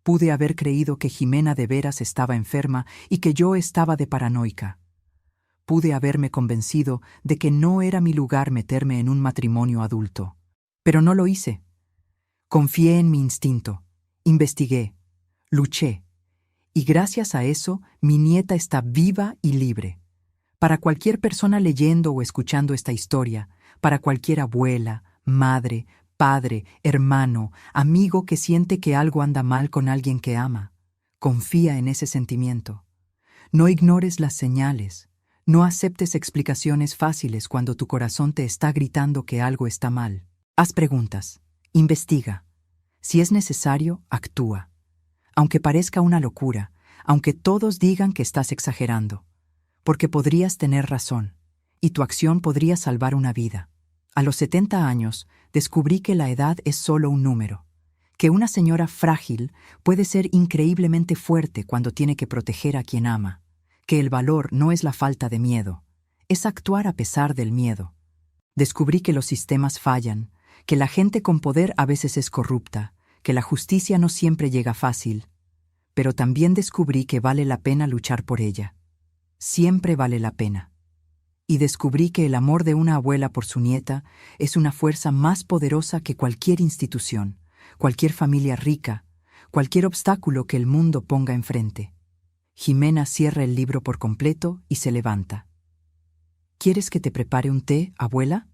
Pude haber creído que Jimena de veras estaba enferma y que yo estaba de paranoica. Pude haberme convencido de que no era mi lugar meterme en un matrimonio adulto. Pero no lo hice. Confié en mi instinto, investigué, luché. Y gracias a eso, mi nieta está viva y libre. Para cualquier persona leyendo o escuchando esta historia, para cualquier abuela, madre, padre, hermano, amigo que siente que algo anda mal con alguien que ama, confía en ese sentimiento. No ignores las señales, no aceptes explicaciones fáciles cuando tu corazón te está gritando que algo está mal. Haz preguntas, investiga. Si es necesario, actúa. Aunque parezca una locura, aunque todos digan que estás exagerando, porque podrías tener razón, y tu acción podría salvar una vida. A los 70 años, descubrí que la edad es solo un número, que una señora frágil puede ser increíblemente fuerte cuando tiene que proteger a quien ama, que el valor no es la falta de miedo, es actuar a pesar del miedo. Descubrí que los sistemas fallan, que la gente con poder a veces es corrupta, que la justicia no siempre llega fácil, pero también descubrí que vale la pena luchar por ella. Siempre vale la pena. Y descubrí que el amor de una abuela por su nieta es una fuerza más poderosa que cualquier institución, cualquier familia rica, cualquier obstáculo que el mundo ponga enfrente. Jimena cierra el libro por completo y se levanta. ¿Quieres que te prepare un té, abuela?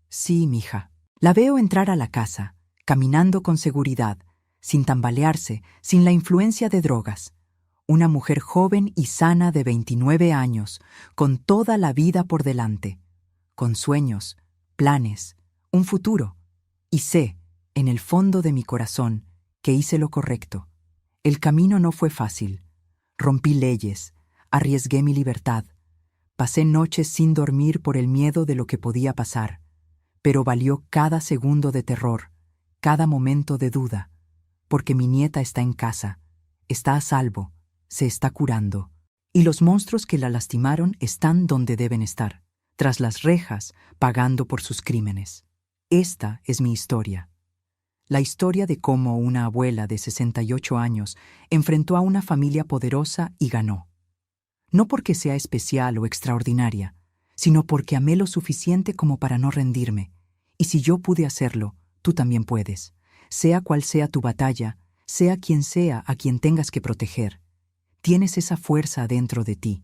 Sí, mija. La veo entrar a la casa, caminando con seguridad, sin tambalearse, sin la influencia de drogas. Una mujer joven y sana de 29 años, con toda la vida por delante, con sueños, planes, un futuro. Y sé, en el fondo de mi corazón, que hice lo correcto. El camino no fue fácil. Rompí leyes, arriesgué mi libertad. Pasé noches sin dormir por el miedo de lo que podía pasar. Pero valió cada segundo de terror, cada momento de duda, porque mi nieta está en casa, está a salvo, se está curando, y los monstruos que la lastimaron están donde deben estar, tras las rejas, pagando por sus crímenes. Esta es mi historia. La historia de cómo una abuela de 68 años enfrentó a una familia poderosa y ganó. No porque sea especial o extraordinaria, sino porque amé lo suficiente como para no rendirme. Y si yo pude hacerlo, tú también puedes. Sea cual sea tu batalla, sea quien sea a quien tengas que proteger. Tienes esa fuerza adentro de ti.